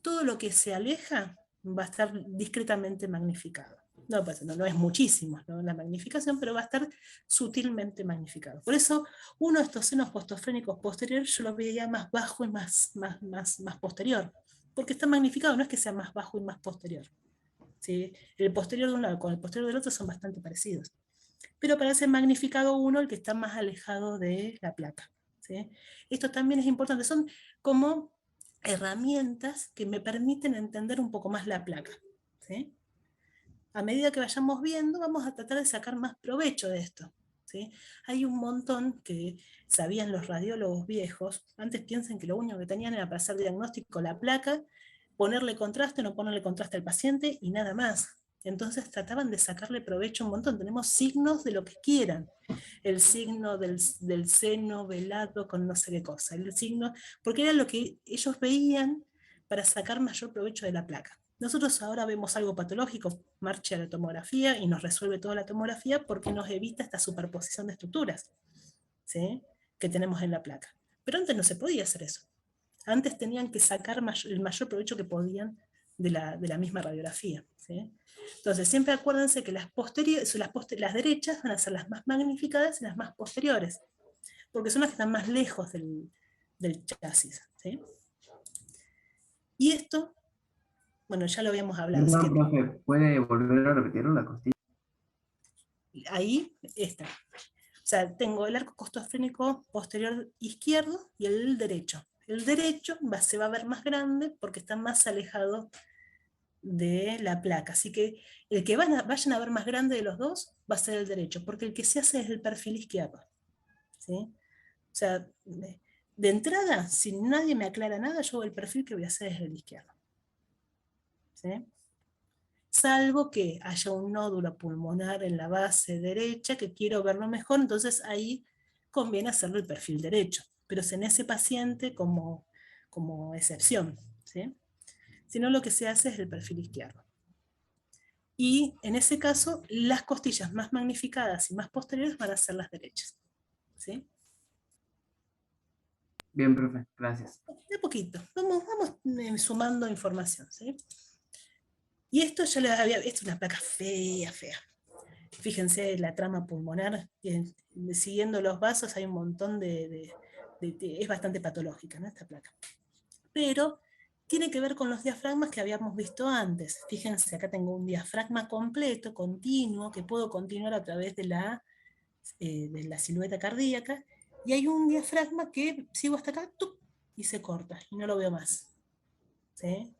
Speaker 1: Todo lo que se aleja va a estar discretamente magnificado. No es muchísimo, ¿no?, la magnificación, pero va a estar sutilmente magnificado. Por eso, uno de estos senos costofrénicos posteriores yo lo veía más bajo y más posterior, porque está magnificado, no es que sea más bajo y más posterior, ¿sí? El posterior de un lado con el posterior del otro son bastante parecidos, pero parece magnificado uno el que está más alejado de la placa, ¿sí? Esto también es importante, son como herramientas que me permiten entender un poco más la placa, ¿sí? A medida que vayamos viendo, vamos a tratar de sacar más provecho de esto, ¿sí? Hay un montón que sabían los radiólogos viejos, antes piensen que lo único que tenían era para hacer diagnóstico la placa, ponerle contraste o no ponerle contraste al paciente y nada más. Entonces trataban de sacarle provecho un montón. Tenemos signos de lo que quieran. El signo del seno velado con no sé qué cosa. El signo, porque era lo que ellos veían para sacar mayor provecho de la placa. Nosotros ahora vemos algo patológico, marcha la tomografía y nos resuelve toda la tomografía porque nos evita esta superposición de estructuras, ¿sí?, que tenemos en la placa. Pero antes no se podía hacer eso. Antes tenían que sacar el mayor provecho que podían de la misma radiografía, ¿sí? Entonces siempre acuérdense que las derechas van a ser las más magnificadas y las más posteriores, porque son las que están más lejos del chasis, ¿sí? Y esto, bueno, ya lo habíamos hablado.
Speaker 3: Perdón, profe, ¿puede volver a repetirlo, la costilla?
Speaker 1: Ahí está. O sea, tengo el arco costofrénico posterior izquierdo y el derecho. El derecho se va a ver más grande porque está más alejado de la placa. Así que el que vayan a ver más grande de los dos va a ser el derecho, porque el que se hace es el perfil izquierdo. ¿Sí? O sea, de entrada, si nadie me aclara nada, yo el perfil que voy a hacer es el izquierdo. ¿Sí? Salvo que haya un nódulo pulmonar en la base derecha, que quiero verlo mejor, entonces ahí conviene hacerlo el perfil derecho, pero es en ese paciente como excepción. ¿Sí? Si no, lo que se hace es el perfil izquierdo. Y en ese caso, las costillas más magnificadas y más posteriores van a ser las derechas. ¿Sí?
Speaker 3: Bien, profe, gracias.
Speaker 1: De poquito, vamos sumando información. ¿Sí? Y esto ya les había, esto es una placa fea, fea. Fíjense la trama pulmonar, siguiendo los vasos hay un montón es bastante patológica, ¿no? Esta placa. Pero tiene que ver con los diafragmas que habíamos visto antes. Fíjense, acá tengo un diafragma completo, continuo, que puedo continuar a través de la silueta cardíaca, y hay un diafragma que sigo hasta acá, ¡tup! Y se corta, y no lo veo más. ¿Sí?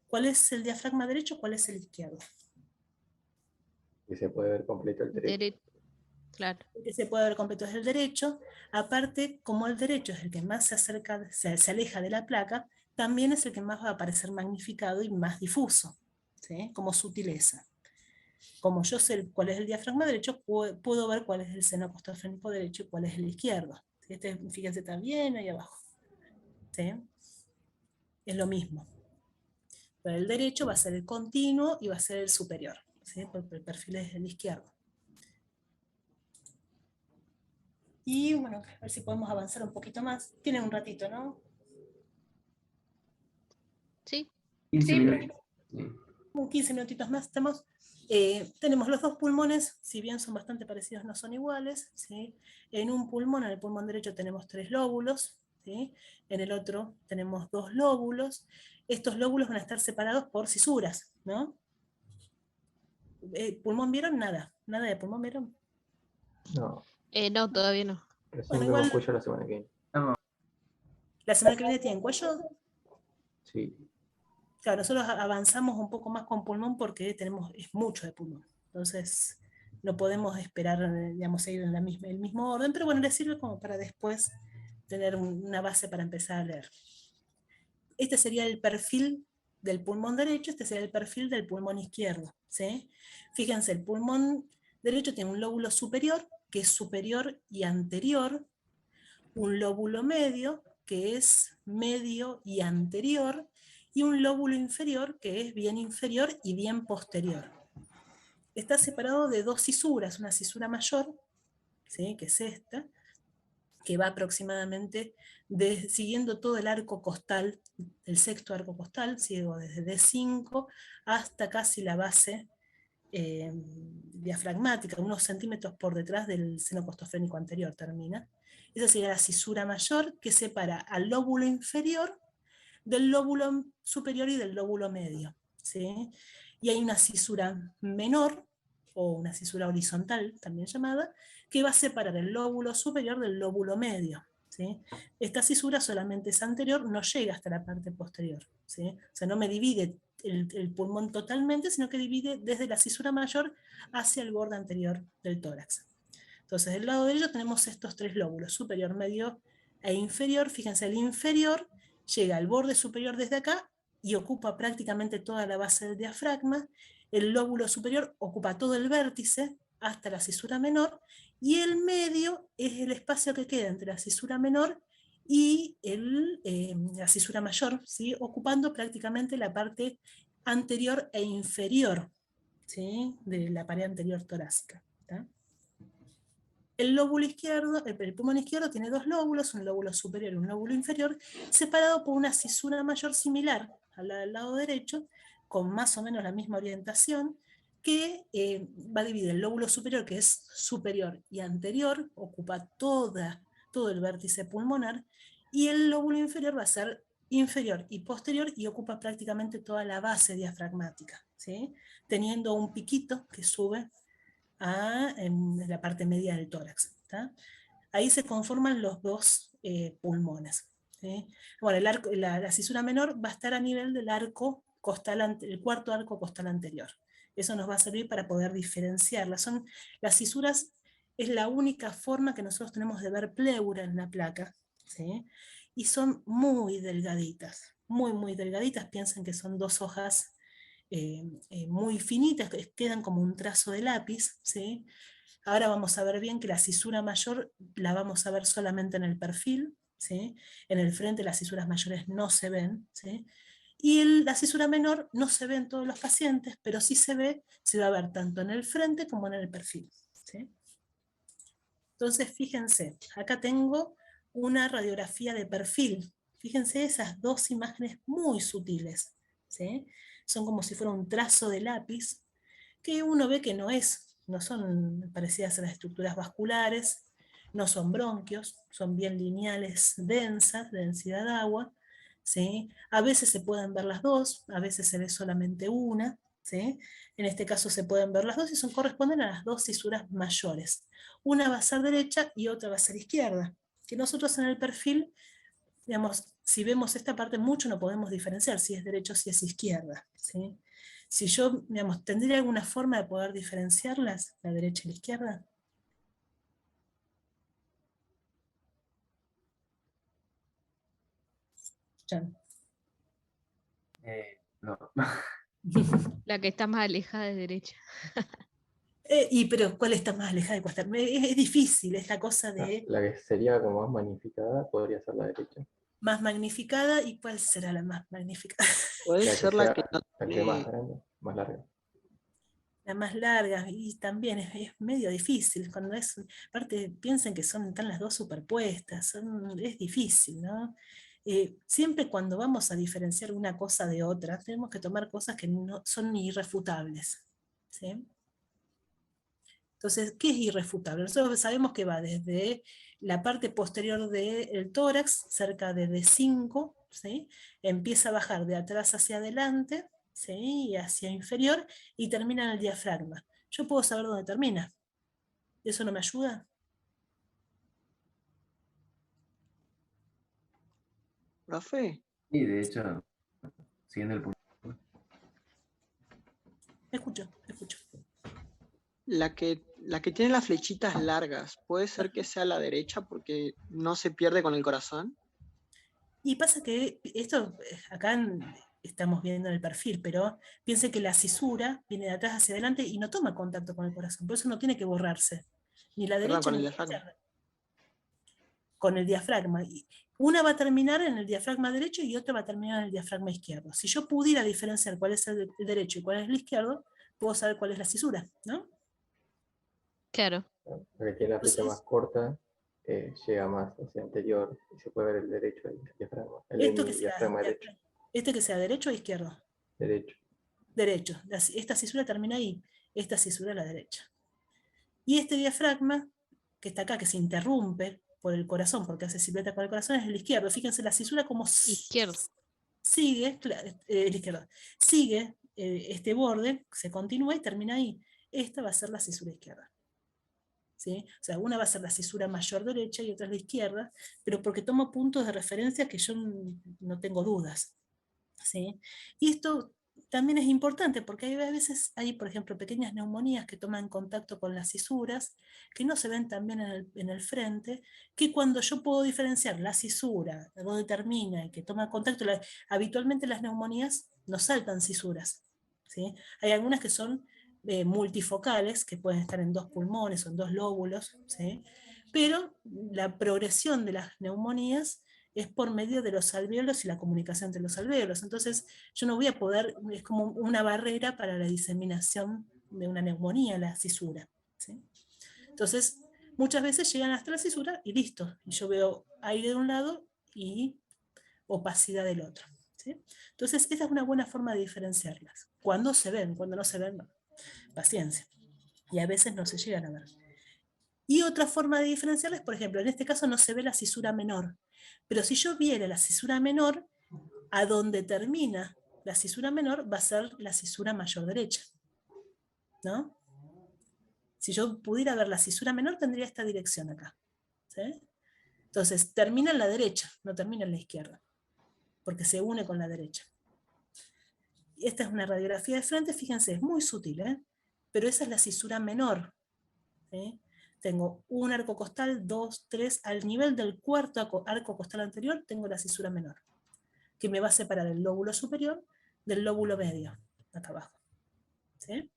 Speaker 1: ¿Cuál es el diafragma derecho? ¿Cuál es el izquierdo?
Speaker 12: Que se puede ver completo el derecho.
Speaker 11: Claro.
Speaker 1: El que se puede ver completo es el derecho. Aparte, como el derecho es el que más se acerca, se aleja de la placa, también es el que más va a aparecer magnificado y más difuso, ¿sí? Como sutileza. Como yo sé cuál es el diafragma derecho, puedo ver cuál es el seno costofrénico derecho y cuál es el izquierdo. Este, fíjense, está bien ahí abajo. ¿Sí? Es lo mismo. Pero el derecho va a ser el continuo y va a ser el superior, ¿sí? Porque el perfil es el izquierdo. Y bueno, a ver si podemos avanzar un poquito más. Tienen un ratito, ¿no?
Speaker 11: Sí.
Speaker 3: 15 minutos.
Speaker 1: 15 minutitos más estamos. Tenemos los dos pulmones, si bien son bastante parecidos, no son iguales. ¿Sí? En un pulmón, en el pulmón derecho tenemos 3 lóbulos, ¿sí? En el otro tenemos 2 lóbulos. Estos lóbulos van a estar separados por cisuras, ¿no? ¿Pulmón vieron? Nada. ¿Nada de pulmón vieron?
Speaker 12: No,
Speaker 11: No, todavía no.
Speaker 12: recién
Speaker 1: Bueno,
Speaker 12: vemos
Speaker 1: igual,
Speaker 12: cuello la semana que viene.
Speaker 1: ¿la semana que viene tienen cuello?
Speaker 12: Sí.
Speaker 1: Claro, nosotros avanzamos un poco más con pulmón porque es mucho de pulmón. Entonces, no podemos esperar, digamos, seguir en el mismo orden, pero bueno, les sirve como para después tener una base para empezar a leer. Este sería el perfil del pulmón derecho, este sería el perfil del pulmón izquierdo. ¿Sí? Fíjense, el pulmón derecho tiene un lóbulo superior, que es superior y anterior, un lóbulo medio, que es medio y anterior, y un lóbulo inferior, que es bien inferior y bien posterior. Está separado de 2 cisuras, una cisura mayor, ¿sí? Que es esta, que va aproximadamente siguiendo todo el arco costal, el sexto arco costal, sigo desde D5 hasta casi la base diafragmática, unos centímetros por detrás del seno costofrénico anterior termina. Esa sería la cisura mayor que separa al lóbulo inferior del lóbulo superior y del lóbulo medio. ¿Sí? Y hay una cisura menor, o una cisura horizontal también llamada, que va a separar el lóbulo superior del lóbulo medio. ¿Sí? Esta cisura solamente es anterior, no llega hasta la parte posterior. ¿Sí? O sea, no me divide el pulmón totalmente, sino que divide desde la cisura mayor hacia el borde anterior del tórax. Entonces, del lado derecho tenemos estos 3 lóbulos, superior, medio e inferior. Fíjense, el inferior llega al borde superior desde acá y ocupa prácticamente toda la base del diafragma. El lóbulo superior ocupa todo el vértice hasta la cisura menor, y el medio es el espacio que queda entre la cisura menor y la cisura mayor, ¿sí? Ocupando prácticamente la parte anterior e inferior, ¿sí? De la pared anterior torácica. ¿tá? El lóbulo izquierdo, el pulmón izquierdo tiene 2 lóbulos, un lóbulo superior y un lóbulo inferior, separado por una cisura mayor similar al lado derecho, con más o menos la misma orientación, que va a dividir el lóbulo superior, que es superior y anterior, ocupa todo el vértice pulmonar, y el lóbulo inferior va a ser inferior y posterior y ocupa prácticamente toda la base diafragmática, ¿sí? Teniendo un piquito que sube en la parte media del tórax. ¿tá? Ahí se conforman los 2 pulmones. ¿sí? Bueno, la cisura menor va a estar a nivel del arco el cuarto arco costal anterior. Eso nos va a servir para poder diferenciarlas. Las cisuras es la única forma que nosotros tenemos de ver pleura en la placa, ¿sí? Y son muy delgaditas, muy delgaditas. Piensen que son 2 hojas muy finitas, que quedan como un trazo de lápiz, ¿sí? Ahora vamos a ver bien que la cisura mayor la vamos a ver solamente en el perfil, ¿sí? En el frente las cisuras mayores no se ven, ¿sí? Y la cisura menor no se ve en todos los pacientes, pero sí se va a ver tanto en el frente como en el perfil, ¿sí? Entonces fíjense, acá tengo una radiografía de perfil. Fíjense esas 2 imágenes muy sutiles, ¿sí? Son como si fuera un trazo de lápiz, que uno ve que no son parecidas a las estructuras vasculares, no son bronquios, son bien lineales, densas, de densidad de agua, ¿sí? A veces se pueden ver las 2, a veces se ve solamente una, ¿sí? En este caso se pueden ver las 2 y corresponden a las 2 cisuras mayores. Una va a ser derecha y otra va a ser izquierda, que nosotros en el perfil, digamos, si vemos esta parte mucho no podemos diferenciar si es derecha o si es izquierda, ¿sí? Si yo, digamos, ¿tendría alguna forma de poder diferenciarlas, la derecha y la izquierda? Jan.
Speaker 3: No.
Speaker 11: La que está más alejada de derecha.
Speaker 1: Pero ¿cuál está más alejada de cuál está? Es difícil esta cosa de
Speaker 12: La que sería como más magnificada podría ser la derecha.
Speaker 1: más magnificada, ¿y cuál será la más magnificada?
Speaker 9: Puede
Speaker 12: La que
Speaker 9: ser la
Speaker 12: sea
Speaker 9: que no
Speaker 12: la que sea más
Speaker 9: tiene.
Speaker 12: grande, más larga.
Speaker 1: La más larga, y también es medio difícil, cuando aparte piensen que están las 2 superpuestas, es difícil, ¿no? Siempre cuando vamos a diferenciar una cosa de otra, tenemos que tomar cosas que no son irrefutables, ¿sí? Entonces, ¿qué es irrefutable? Nosotros sabemos que va desde la parte posterior del tórax, cerca de D5, ¿sí? Empieza a bajar de atrás hacia adelante, ¿sí? Y hacia inferior, y termina en el diafragma. Yo puedo saber dónde termina. ¿Eso no me ayuda?
Speaker 9: Profe,
Speaker 3: Y de hecho, siguiendo el punto.
Speaker 1: Escucho.
Speaker 9: la que tiene las flechitas largas, ¿puede ser que sea la derecha porque no se pierde con el corazón?
Speaker 1: Y pasa que esto, acá estamos viendo en el perfil, pero piense que la cisura viene de atrás hacia adelante y no toma contacto con el corazón, por eso no tiene que borrarse, ni la
Speaker 9: Perdón,
Speaker 1: derecha
Speaker 9: con el
Speaker 1: ni la
Speaker 9: diafragma.
Speaker 1: izquierda, con el diafragma. Y una va a terminar en el diafragma derecho y otra va a terminar en el diafragma izquierdo. Si yo pudiera diferenciar cuál es el derecho y cuál es el izquierdo, puedo saber cuál es la cisura, ¿no?
Speaker 11: Claro.
Speaker 12: La que tiene la flecha más corta llega más hacia anterior y se puede ver el derecho del diafragma.
Speaker 1: Esto que sea,
Speaker 12: Diafragma derecho.
Speaker 1: que sea derecho o izquierdo.
Speaker 12: Derecho.
Speaker 1: Derecho. Esta cisura termina ahí, esta cisura a la derecha. Y este diafragma, que está acá, que se interrumpe por el corazón, porque hace silueta con el corazón, es el izquierdo. Fíjense la cisura como
Speaker 11: Izquierdo.
Speaker 1: sigue, el izquierdo, sigue este borde, se continúa y termina ahí. Esta va a ser la cisura izquierda. ¿Sí? O sea, una va a ser la cisura mayor derecha y otra es la izquierda, pero porque tomo puntos de referencia que yo no tengo dudas. ¿Sí? Y esto también es importante porque a veces hay, por ejemplo, pequeñas neumonías que toman contacto con las cisuras, que no se ven tan bien en el frente, que cuando yo puedo diferenciar la cisura, de dónde termina y que toma contacto, habitualmente las neumonías nos saltan cisuras. ¿Sí? Hay algunas que son multifocales, que pueden estar en 2 pulmones o en 2 lóbulos, ¿sí? Pero la progresión de las neumonías es por medio de los alvéolos y la comunicación entre los alvéolos. Entonces, yo no voy a poder, es como una barrera para la diseminación de una neumonía, la cisura, ¿sí? Entonces, muchas veces llegan hasta la cisura y listo. Y yo veo aire de un lado y opacidad del otro, ¿sí? Entonces, esa es una buena forma de diferenciarlas. Cuando se ven, cuando no se ven, no. Paciencia. Y a veces no se llegan a ver. Y otra forma de diferenciarlas, por ejemplo, en este caso no se ve la cisura menor, pero si yo viera la cisura menor, a donde termina la cisura menor va a ser la cisura mayor derecha, ¿no? Si yo pudiera ver la cisura menor, tendría esta dirección acá, ¿sí? Entonces, termina en la derecha, no termina en la izquierda, porque se une con la derecha. Esta es una radiografía de frente, fíjense, es muy sutil, pero esa es la cisura menor. ¿Sí? Tengo un arco costal, 2, 3, al nivel del cuarto arco costal anterior tengo la cisura menor, que me va a separar el lóbulo superior del lóbulo medio, acá abajo. ¿Sí?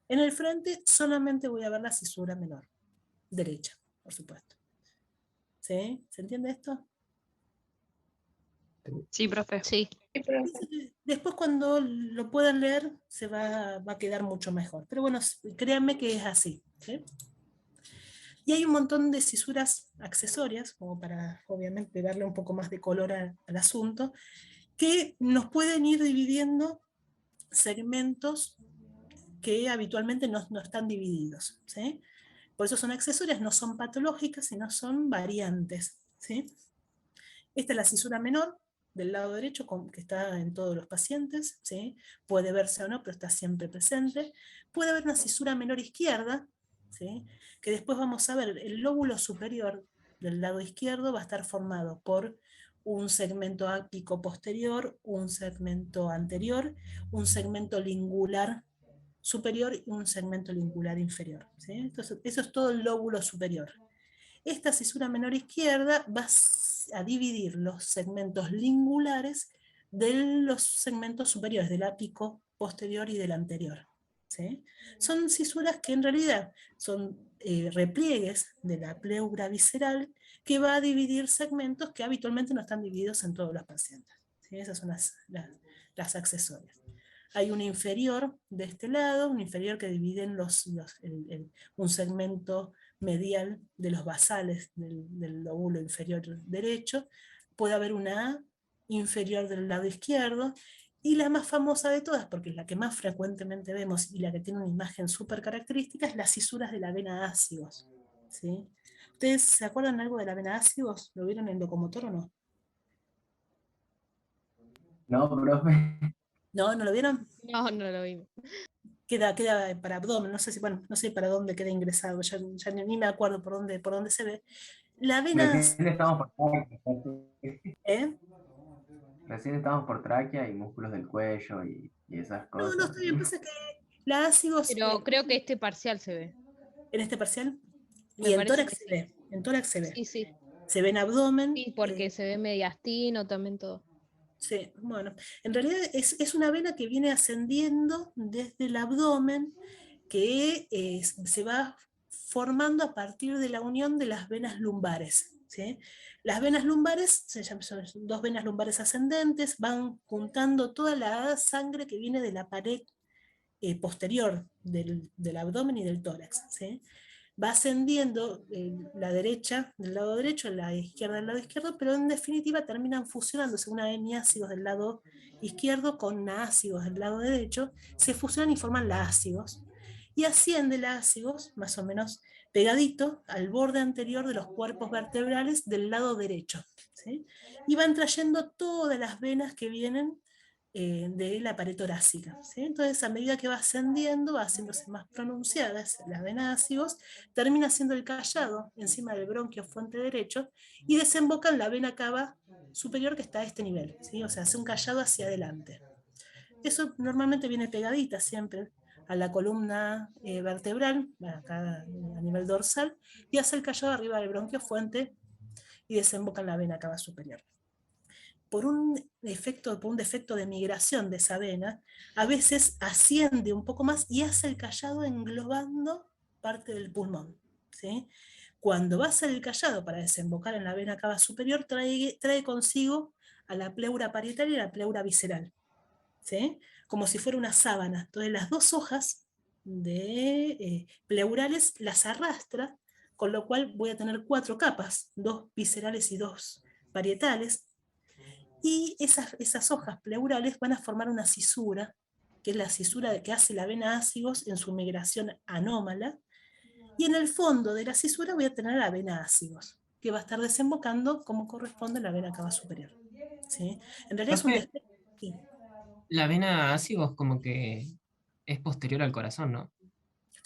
Speaker 1: En el frente solamente voy a ver la cisura menor, derecha, por supuesto. ¿Sí? ¿Se entiende esto?
Speaker 2: Sí, profe.
Speaker 11: Sí.
Speaker 1: Después cuando lo puedan leer se va a quedar mucho mejor. Pero bueno, créanme que es así. ¿Sí? Y hay un montón de cisuras accesorias, como para obviamente darle un poco más de color al asunto, que nos pueden ir dividiendo segmentos que habitualmente no están divididos. ¿Sí? Por eso son accesorias, no son patológicas, sino son variantes. ¿Sí? Esta es la cisura menor del lado derecho, que está en todos los pacientes, ¿sí? Puede verse o no, pero está siempre presente. Puede haber una cisura menor izquierda, ¿sí? Que después vamos a ver, el lóbulo superior del lado izquierdo va a estar formado por un segmento ápico posterior, un segmento anterior, un segmento lingular superior y un segmento lingular inferior. ¿Sí? Entonces, eso es todo el lóbulo superior. Esta cisura menor izquierda va a dividir los segmentos lingulares de los segmentos superiores, del ápico posterior y del anterior. ¿Sí? Son cisuras que en realidad son repliegues de la pleura visceral que va a dividir segmentos que habitualmente no están divididos en todos los pacientes. ¿Sí? Esas son las accesorias. Hay un inferior de este lado, un inferior que divide en un segmento medial de los basales del lóbulo inferior derecho. Puede haber una A inferior del lado izquierdo, y la más famosa de todas, porque es la que más frecuentemente vemos y la que tiene una imagen súper característica, es las cisuras de la vena ácigos. ¿Sí? ¿Ustedes se acuerdan algo de la vena ácigos? ¿Lo vieron en locomotor o no?
Speaker 3: No, profe.
Speaker 1: ¿No? ¿No lo vieron?
Speaker 11: No, no lo vimos.
Speaker 1: Queda para abdomen, no sé si, bueno, no sé para dónde queda ingresado, ya ni me acuerdo por dónde se ve. La vena...
Speaker 3: Recién estamos por
Speaker 1: ¿Eh?
Speaker 3: Recién estamos por tráquea y músculos del cuello y esas cosas.
Speaker 1: No, está bien, pasa que la ácigos...
Speaker 11: Pero creo que este parcial se ve.
Speaker 1: ¿En este parcial?
Speaker 11: Me
Speaker 1: Y en
Speaker 11: parece
Speaker 1: tórax
Speaker 11: que
Speaker 1: se ve, en tórax se ve.
Speaker 11: Sí, sí.
Speaker 1: Se ve en abdomen.
Speaker 11: Sí, porque se ve mediastino también todo.
Speaker 1: Sí, bueno, en realidad es una vena que viene ascendiendo desde el abdomen, que se va formando a partir de la unión de las venas lumbares. ¿Sí? Las venas lumbares son dos venas lumbares ascendentes, van juntando toda la sangre que viene de la pared posterior del abdomen y del tórax. ¿Sí? Va ascendiendo la derecha del lado derecho, la izquierda del lado izquierdo, pero en definitiva terminan fusionándose una hemiácigos del lado izquierdo con naácigos del lado derecho, se fusionan y forman la ácigos, y asciende la ácigos más o menos pegadito al borde anterior de los cuerpos vertebrales del lado derecho. ¿Sí? Y van trayendo todas las venas que vienen de la pared torácica. ¿Sí? Entonces, a medida que va ascendiendo, va haciéndose más pronunciadas las venas ácigos, termina siendo el callado encima del bronquio fuente derecho y desemboca en la vena cava superior que está a este nivel. ¿Sí? O sea, hace un callado hacia adelante. Eso normalmente viene pegadita siempre a la columna vertebral, acá a nivel dorsal, y hace el callado arriba del bronquio fuente y desemboca en la vena cava superior. Por un defecto de migración de esa vena, a veces asciende un poco más y hace el callado englobando parte del pulmón. ¿Sí? Cuando va a hacer el callado para desembocar en la vena cava superior, trae consigo a la pleura parietal y a la pleura visceral. ¿Sí? Como si fuera una sábana. Entonces las dos hojas pleurales las arrastra, con lo cual voy a tener 4 capas, 2 viscerales y 2 parietales, y esas hojas pleurales van a formar una cisura, que es la cisura que hace la vena ácigos en su migración anómala, y en el fondo de la cisura voy a tener la vena ácigos, que va a estar desembocando como corresponde a la vena cava superior. ¿Sí? En realidad es un defecto. Sí.
Speaker 7: La vena ácigos como que es posterior al corazón, ¿no?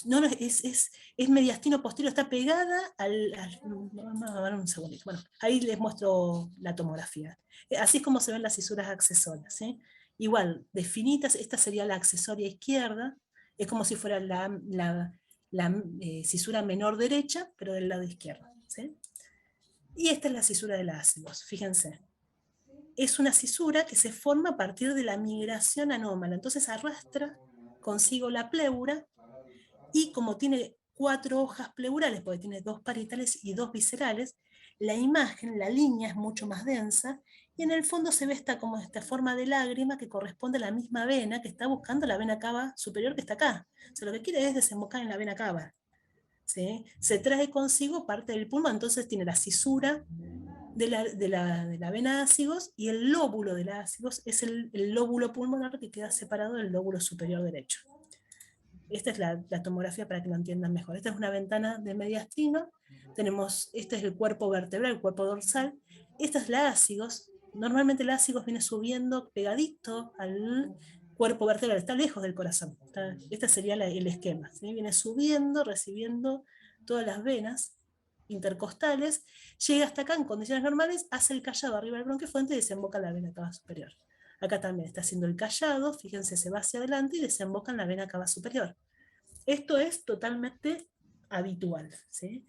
Speaker 1: No, es mediastino posterior, está pegada vamos a ver un segundito. Bueno, ahí les muestro la tomografía. Así es como se ven las cisuras accesorias. ¿Sí? Igual, definidas, esta sería la accesoria izquierda, es como si fuera la cisura menor derecha, pero del lado izquierdo, ¿sí? Y esta es la cisura de la ácidos, fíjense. Es una cisura que se forma a partir de la migración anómala, entonces arrastra consigo la pleura, y como tiene 4 hojas pleurales, porque tiene 2 parietales y 2 viscerales, la imagen, la línea es mucho más densa, y en el fondo se ve como esta forma de lágrima que corresponde a la misma vena que está buscando la vena cava superior que está acá. O sea, lo que quiere es desembocar en la vena cava, ¿sí? Se trae consigo parte del pulmón, entonces tiene la cisura de la vena ácigos, y el lóbulo de la ácigos es el lóbulo pulmonar que queda separado del lóbulo superior derecho. Esta es la tomografía para que lo entiendan mejor. Esta es una ventana de mediastino, este es el cuerpo vertebral, el cuerpo dorsal, esta es la ácigos. Normalmente el ácigos viene subiendo pegadito al cuerpo vertebral, está lejos del corazón. Este sería el esquema, ¿sí? Viene subiendo, recibiendo todas las venas intercostales, llega hasta acá en condiciones normales, hace el callado arriba del bronquiofuente y desemboca en la vena cava superior. Acá también está haciendo el callado, fíjense, se va hacia adelante y desemboca en la vena cava superior. Esto es totalmente habitual, ¿sí?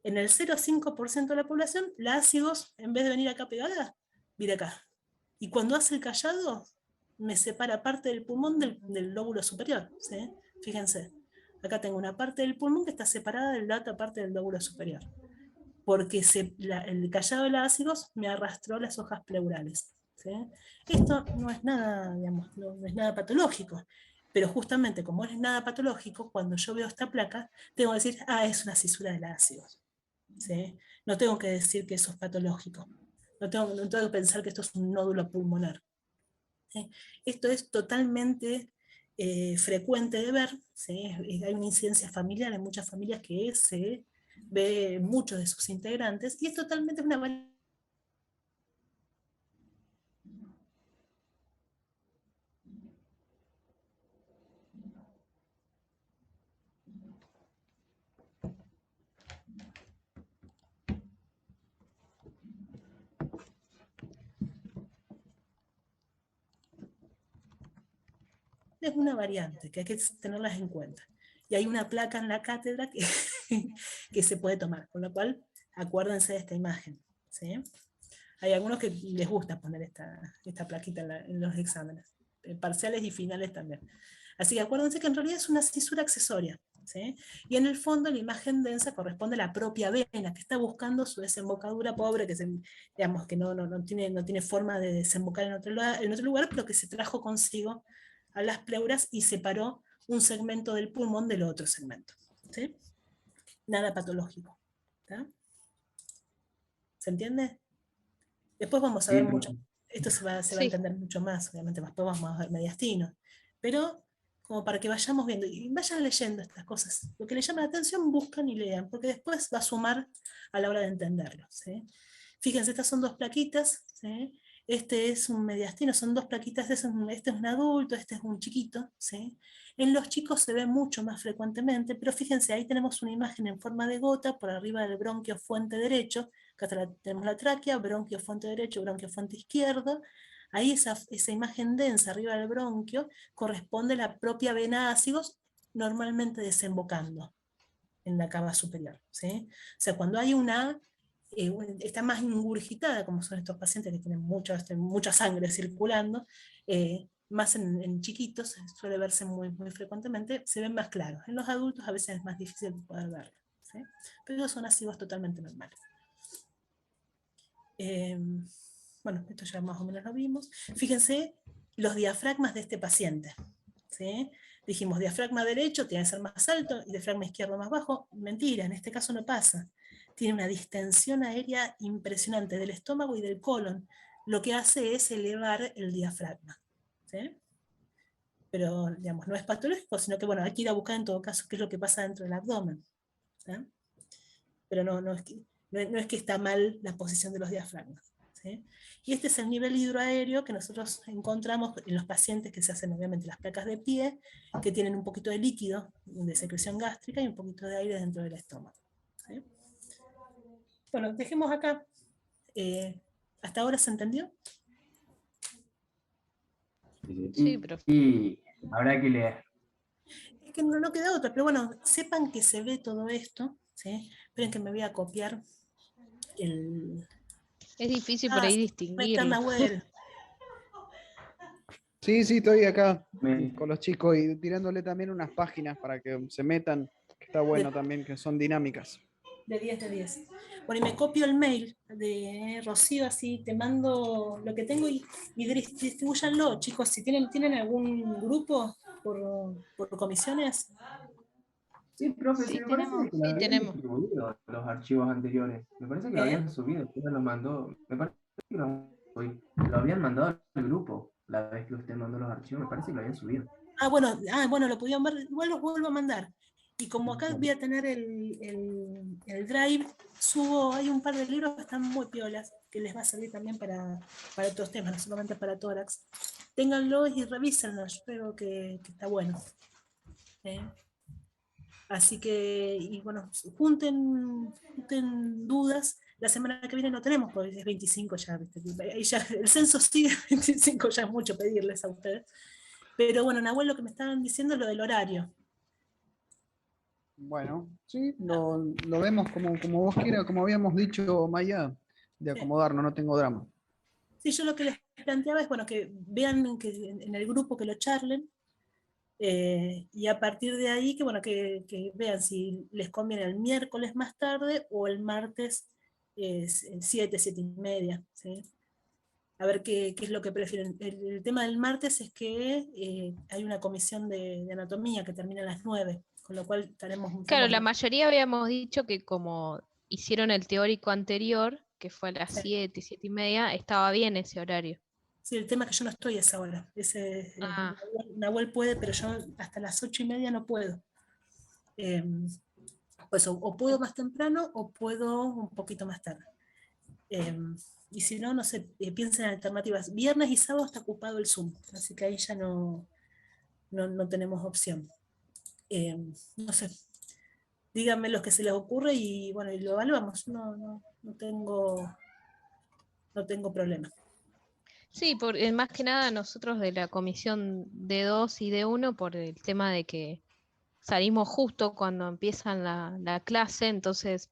Speaker 1: En el 0,5% de la población, la ácigos, en vez de venir acá pegada, viene acá. Y cuando hace el callado, me separa parte del pulmón del lóbulo superior, ¿sí? Fíjense, acá tengo una parte del pulmón que está separada de la otra parte del lóbulo superior, porque el callado de los ácidos me arrastró las hojas pleurales, ¿sí? Esto no es nada, digamos, no es nada patológico, pero justamente como no es nada patológico, cuando yo veo esta placa, tengo que decir, es una cisura de los ácidos, ¿sí? No tengo que decir que eso es patológico, no tengo que pensar que esto es un nódulo pulmonar, ¿sí? Esto es totalmente frecuente de ver, ¿sí? Hay una incidencia familiar en muchas familias que se ve muchos de sus integrantes, y es totalmente una es una variante que hay que tenerlas en cuenta. Y hay una placa en la cátedra que se puede tomar, con lo cual acuérdense de esta imagen, ¿sí? Hay algunos que les gusta poner esta plaquita en los exámenes, parciales y finales también. Así que acuérdense que en realidad es una cisura accesoria, ¿sí? Y en el fondo la imagen densa corresponde a la propia vena, que está buscando su desembocadura pobre, que, digamos, que no tiene forma de desembocar en otro lugar, pero que se trajo consigo a las pleuras y separó un segmento del pulmón del otro segmento, ¿sí? Nada patológico, ¿tá? ¿Se entiende? Después vamos a ver mucho, esto se va a
Speaker 11: Sí.
Speaker 1: entender mucho más, obviamente después vamos a ver mediastino, pero como para que vayamos viendo, y vayan leyendo estas cosas, lo que les llama la atención buscan y lean, porque después va a sumar a la hora de entenderlo, ¿sí? Fíjense, estas son 2 plaquitas, ¿sí? Este es un mediastino, son 2 plaquitas, este es un adulto, este es un chiquito, ¿sí? En los chicos se ve mucho más frecuentemente, pero fíjense, ahí tenemos una imagen en forma de gota por arriba del bronquio fuente derecho, acá tenemos la tráquea, bronquio fuente derecho, bronquio fuente izquierdo, ahí esa imagen densa arriba del bronquio corresponde a la propia vena ácigos, normalmente desembocando en la cava superior, ¿sí? O sea, cuando hay está más ingurgitada, como son estos pacientes que tienen mucha sangre circulando, más en chiquitos, suele verse muy frecuentemente, se ven más claros. En los adultos a veces es más difícil poder verlo, ¿sí? Pero son ácidos totalmente normales. Bueno, esto ya más o menos lo vimos. Fíjense los diafragmas de este paciente, ¿sí? Dijimos, diafragma derecho tiene que ser más alto y diafragma izquierdo más bajo. Mentira, en este caso no pasa. Tiene una distensión aérea impresionante del estómago y del colon. Lo que hace es elevar el diafragma, ¿sí? Pero, digamos, no es patológico, sino que, bueno, hay que ir a buscar en todo caso qué es lo que pasa dentro del abdomen, ¿sí? Pero no es que está mal la posición de los diafragmas, ¿sí? Y este es el nivel hidroaéreo que nosotros encontramos en los pacientes que se hacen obviamente las placas de pie, que tienen un poquito de líquido de secreción gástrica y un poquito de aire dentro del estómago, ¿sí? Bueno, dejemos acá. ¿Hasta ahora se entendió?
Speaker 11: Sí, profe.
Speaker 3: Y habrá que leer.
Speaker 1: Es que no queda otra, pero bueno, sepan que se ve todo esto, ¿sí? Esperen que me voy a copiar el...
Speaker 11: Es difícil por ahí
Speaker 1: ahí está
Speaker 11: distinguirlo.
Speaker 1: Nahuel.
Speaker 14: Sí, estoy acá
Speaker 3: Me-
Speaker 14: con los chicos y tirándole también unas páginas para que se metan, que está bueno también, que son dinámicas.
Speaker 1: De 10 de 10. Bueno, y me copio el mail de Rocío, así te mando lo que tengo y distribúyanlo, chicos. Si tienen algún grupo por comisiones.
Speaker 3: Sí, profe,
Speaker 2: Sí,
Speaker 3: me parece
Speaker 2: tenemos.
Speaker 3: que lo
Speaker 11: Sí,
Speaker 3: habían
Speaker 11: tenemos.
Speaker 3: distribuido los archivos anteriores. Me parece que lo habían subido, usted me lo mandó. Me parece que lo habían mandado al grupo la vez que usted mandó los archivos. Me parece que lo habían subido.
Speaker 1: Bueno, lo pudieron ver, igual los vuelvo a mandar. Y como acá voy a tener el drive, hay un par de libros que están muy piolas, que les va a servir también para otros temas, no solamente para tórax. Ténganlos y revísenlos, yo creo que está bueno. Así que, y bueno, junten dudas. La semana que viene no tenemos, porque es 25 ya, ¿viste? Ahí ya el censo sigue 25, ya es mucho pedirles a ustedes. Pero bueno, Nahuel, lo que me estaban diciendo es lo del horario.
Speaker 14: Bueno, sí, lo vemos como vos quieras, como habíamos dicho, Maya, de acomodarnos, no tengo drama.
Speaker 1: Sí, yo lo que les planteaba es, bueno, que vean que en el grupo que lo charlen, y a partir de ahí, que bueno, que vean si les conviene el miércoles más tarde o el martes 7, 7:30, ¿sí? A ver qué es lo que prefieren. El tema del martes es que hay una comisión de anatomía que termina a las 9, con lo cual estaremos...
Speaker 11: Claro, la mayoría habíamos dicho que como hicieron el teórico anterior, que fue a las 7, 7:30, estaba bien ese horario.
Speaker 1: Sí, el tema es que yo no estoy a esa hora. Nahuel puede, pero yo hasta las 8:30 no puedo. Pues o puedo más temprano o puedo un poquito más tarde. Y si no, no sé, piensen en alternativas. Viernes y sábado está ocupado el Zoom, así que ahí ya no tenemos opción. No sé, díganme los que se les ocurre y bueno, y lo evaluamos. No tengo problema.
Speaker 11: Sí, más que nada nosotros de la comisión D2 y D1 por el tema de que salimos justo cuando empiezan la clase, entonces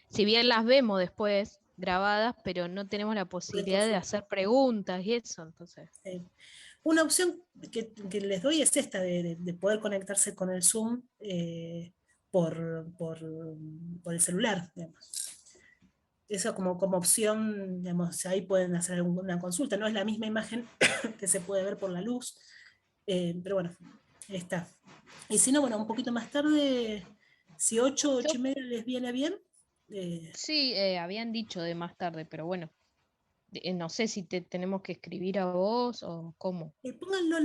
Speaker 11: si bien las vemos después grabadas, pero no tenemos la posibilidad de hacer preguntas y eso, entonces.
Speaker 1: Una opción que les doy es esta, de poder conectarse con el Zoom por el celular, digamos. Eso como opción, digamos, ahí pueden hacer una consulta, no es la misma imagen que se puede ver por la luz, pero bueno, está. Y si no, bueno, un poquito más tarde, si 8:30 les viene bien.
Speaker 11: Sí, habían dicho de más tarde, pero bueno, no sé si tenemos que escribir a vos o cómo.
Speaker 1: Pónganlo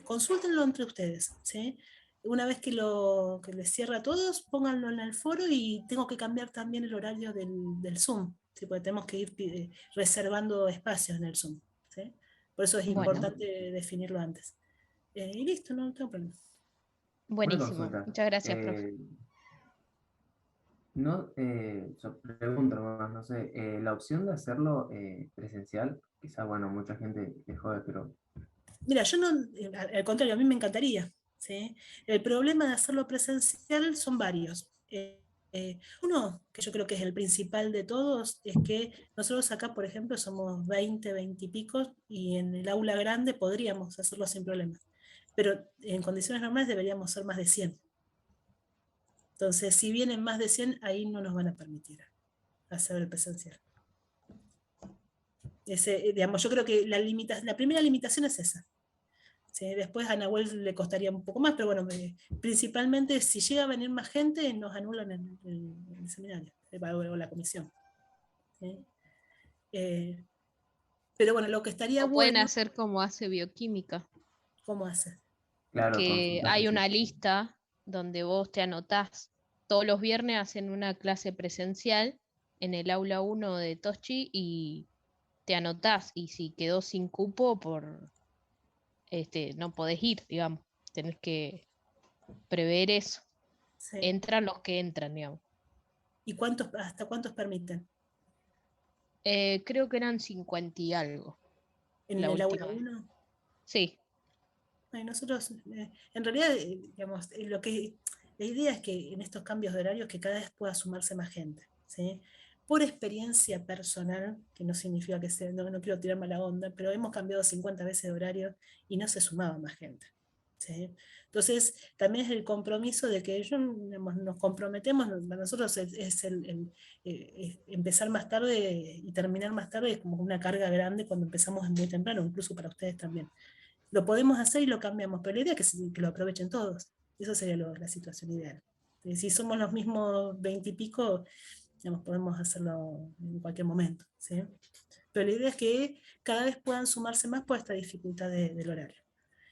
Speaker 1: consúltenlo entre ustedes, ¿sí? Una vez que les cierra a todos, pónganlo en el foro y tengo que cambiar también el horario del Zoom, ¿sí? Porque tenemos que ir reservando espacios en el Zoom, ¿sí? Por eso es importante definirlo antes. Y listo, no tengo problema.
Speaker 11: Buenísimo,
Speaker 3: Una consulta.
Speaker 11: muchas gracias, profe.
Speaker 3: Pregunto nomás, no sé, la opción de hacerlo presencial, quizá, bueno, mucha gente le jode, pero
Speaker 1: Mira, yo no, al contrario, a mí me encantaría, ¿sí? El problema de hacerlo presencial son varios. Uno, que yo creo que es el principal de todos, es que nosotros acá, por ejemplo, somos 20, 20 y pico, y en el aula grande podríamos hacerlo sin problemas. Pero en condiciones normales deberíamos ser más de 100. Entonces, si vienen más de 100, ahí no nos van a permitir hacer el presencial. Digamos, yo creo que la primera limitación es esa. ¿Sí? Después a Nahuel le costaría un poco más, pero bueno, principalmente si llega a venir más gente, nos anulan el seminario, o la comisión. ¿Sí? Pero bueno, lo que estaría
Speaker 11: Pueden
Speaker 1: bueno...
Speaker 11: hacer como hace bioquímica.
Speaker 1: ¿Cómo hace?
Speaker 3: claro,
Speaker 11: Que hay una lista donde vos te anotás. Todos los viernes hacen una clase presencial en el aula 1 de Toschi y te anotás. Y si quedó sin cupo, no podés ir, digamos. Tenés que prever eso.
Speaker 1: Sí.
Speaker 11: Entran los que entran, digamos.
Speaker 1: ¿Y hasta cuántos permiten?
Speaker 11: Creo que eran 50 y algo.
Speaker 1: ¿En el aula 1?
Speaker 11: Sí.
Speaker 1: Nosotros, en realidad, digamos, la idea es que en estos cambios de horarios que cada vez pueda sumarse más gente, ¿sí? Por experiencia personal, que no significa que no quiero tirar mala onda, pero hemos cambiado 50 veces de horario y no se sumaba más gente, ¿sí? Entonces, también es el compromiso de que digamos, nos comprometemos, para nosotros es empezar más tarde y terminar más tarde, es como una carga grande cuando empezamos muy temprano, incluso para ustedes también. Lo podemos hacer y lo cambiamos, pero la idea es que lo aprovechen todos. Eso sería la situación ideal. Si somos los mismos 20 y pico, digamos, podemos hacerlo en cualquier momento, ¿sí? Pero la idea es que cada vez puedan sumarse más por esta dificultad del horario.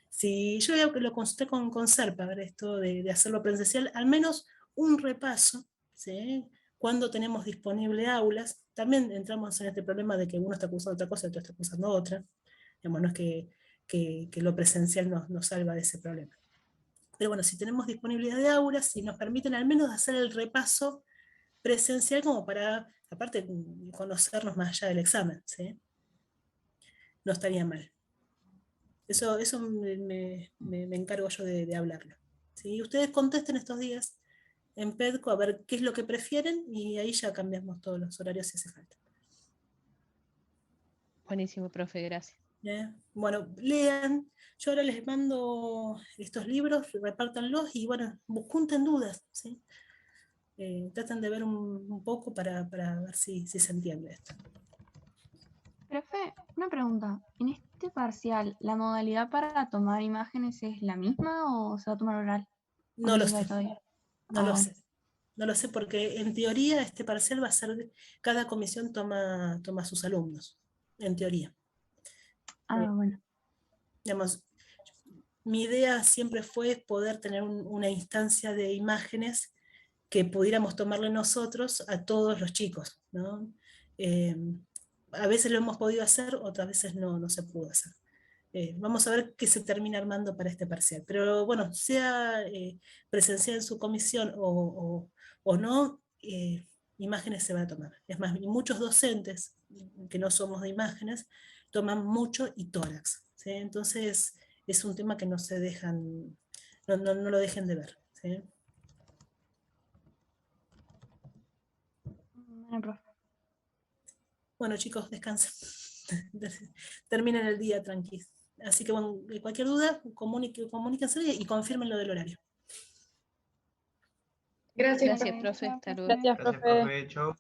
Speaker 1: Si yo lo consulté con Serpa, a ver esto de hacerlo presencial, al menos un repaso, ¿sí? Cuando tenemos disponible aulas, también entramos en este problema de que uno está cursando otra cosa y otro está cursando otra. Digamos, no es que lo presencial nos salva de ese problema. Pero bueno, si tenemos disponibilidad de aulas, si nos permiten al menos hacer el repaso presencial como para, aparte, conocernos más allá del examen, ¿sí? No estaría mal. Eso me encargo yo de hablarlo. ¿Sí? Ustedes contesten estos días en PEDCO a ver qué es lo que prefieren y ahí ya cambiamos todos los horarios si hace falta.
Speaker 11: Buenísimo, profe, gracias.
Speaker 1: Bueno, lean. Yo ahora les mando estos libros, repártanlos y bueno, junten dudas, ¿sí? Traten de ver un poco para ver si se entiende esto.
Speaker 2: Profe, una pregunta. ¿En este parcial la modalidad para tomar imágenes es la misma o se va a tomar oral?
Speaker 1: No lo
Speaker 2: sabe
Speaker 1: sé.
Speaker 2: todavía?
Speaker 1: No lo sé. No lo sé porque en teoría este parcial va a ser, cada comisión toma sus alumnos, en teoría.
Speaker 2: Bueno.
Speaker 1: Digamos, mi idea siempre fue poder tener una instancia de imágenes que pudiéramos tomarle nosotros a todos los chicos, ¿no? A veces lo hemos podido hacer, otras veces no se pudo hacer. Vamos a ver qué se termina armando para este parcial. Pero bueno, sea presencial en su comisión o no, imágenes se van a tomar. Es más, muchos docentes que no somos de imágenes toman mucho y tórax, ¿sí? Entonces es un tema que no se dejan, no lo dejen de ver, ¿sí?
Speaker 2: Bueno, profe.
Speaker 1: Bueno, chicos, descansen. Terminen el día tranquilos. Así que bueno, cualquier duda, comuníquense y confirmen lo del horario.
Speaker 4: Gracias,
Speaker 11: Gracias, profe. Hasta luego.
Speaker 9: Gracias, profe.
Speaker 3: Chau.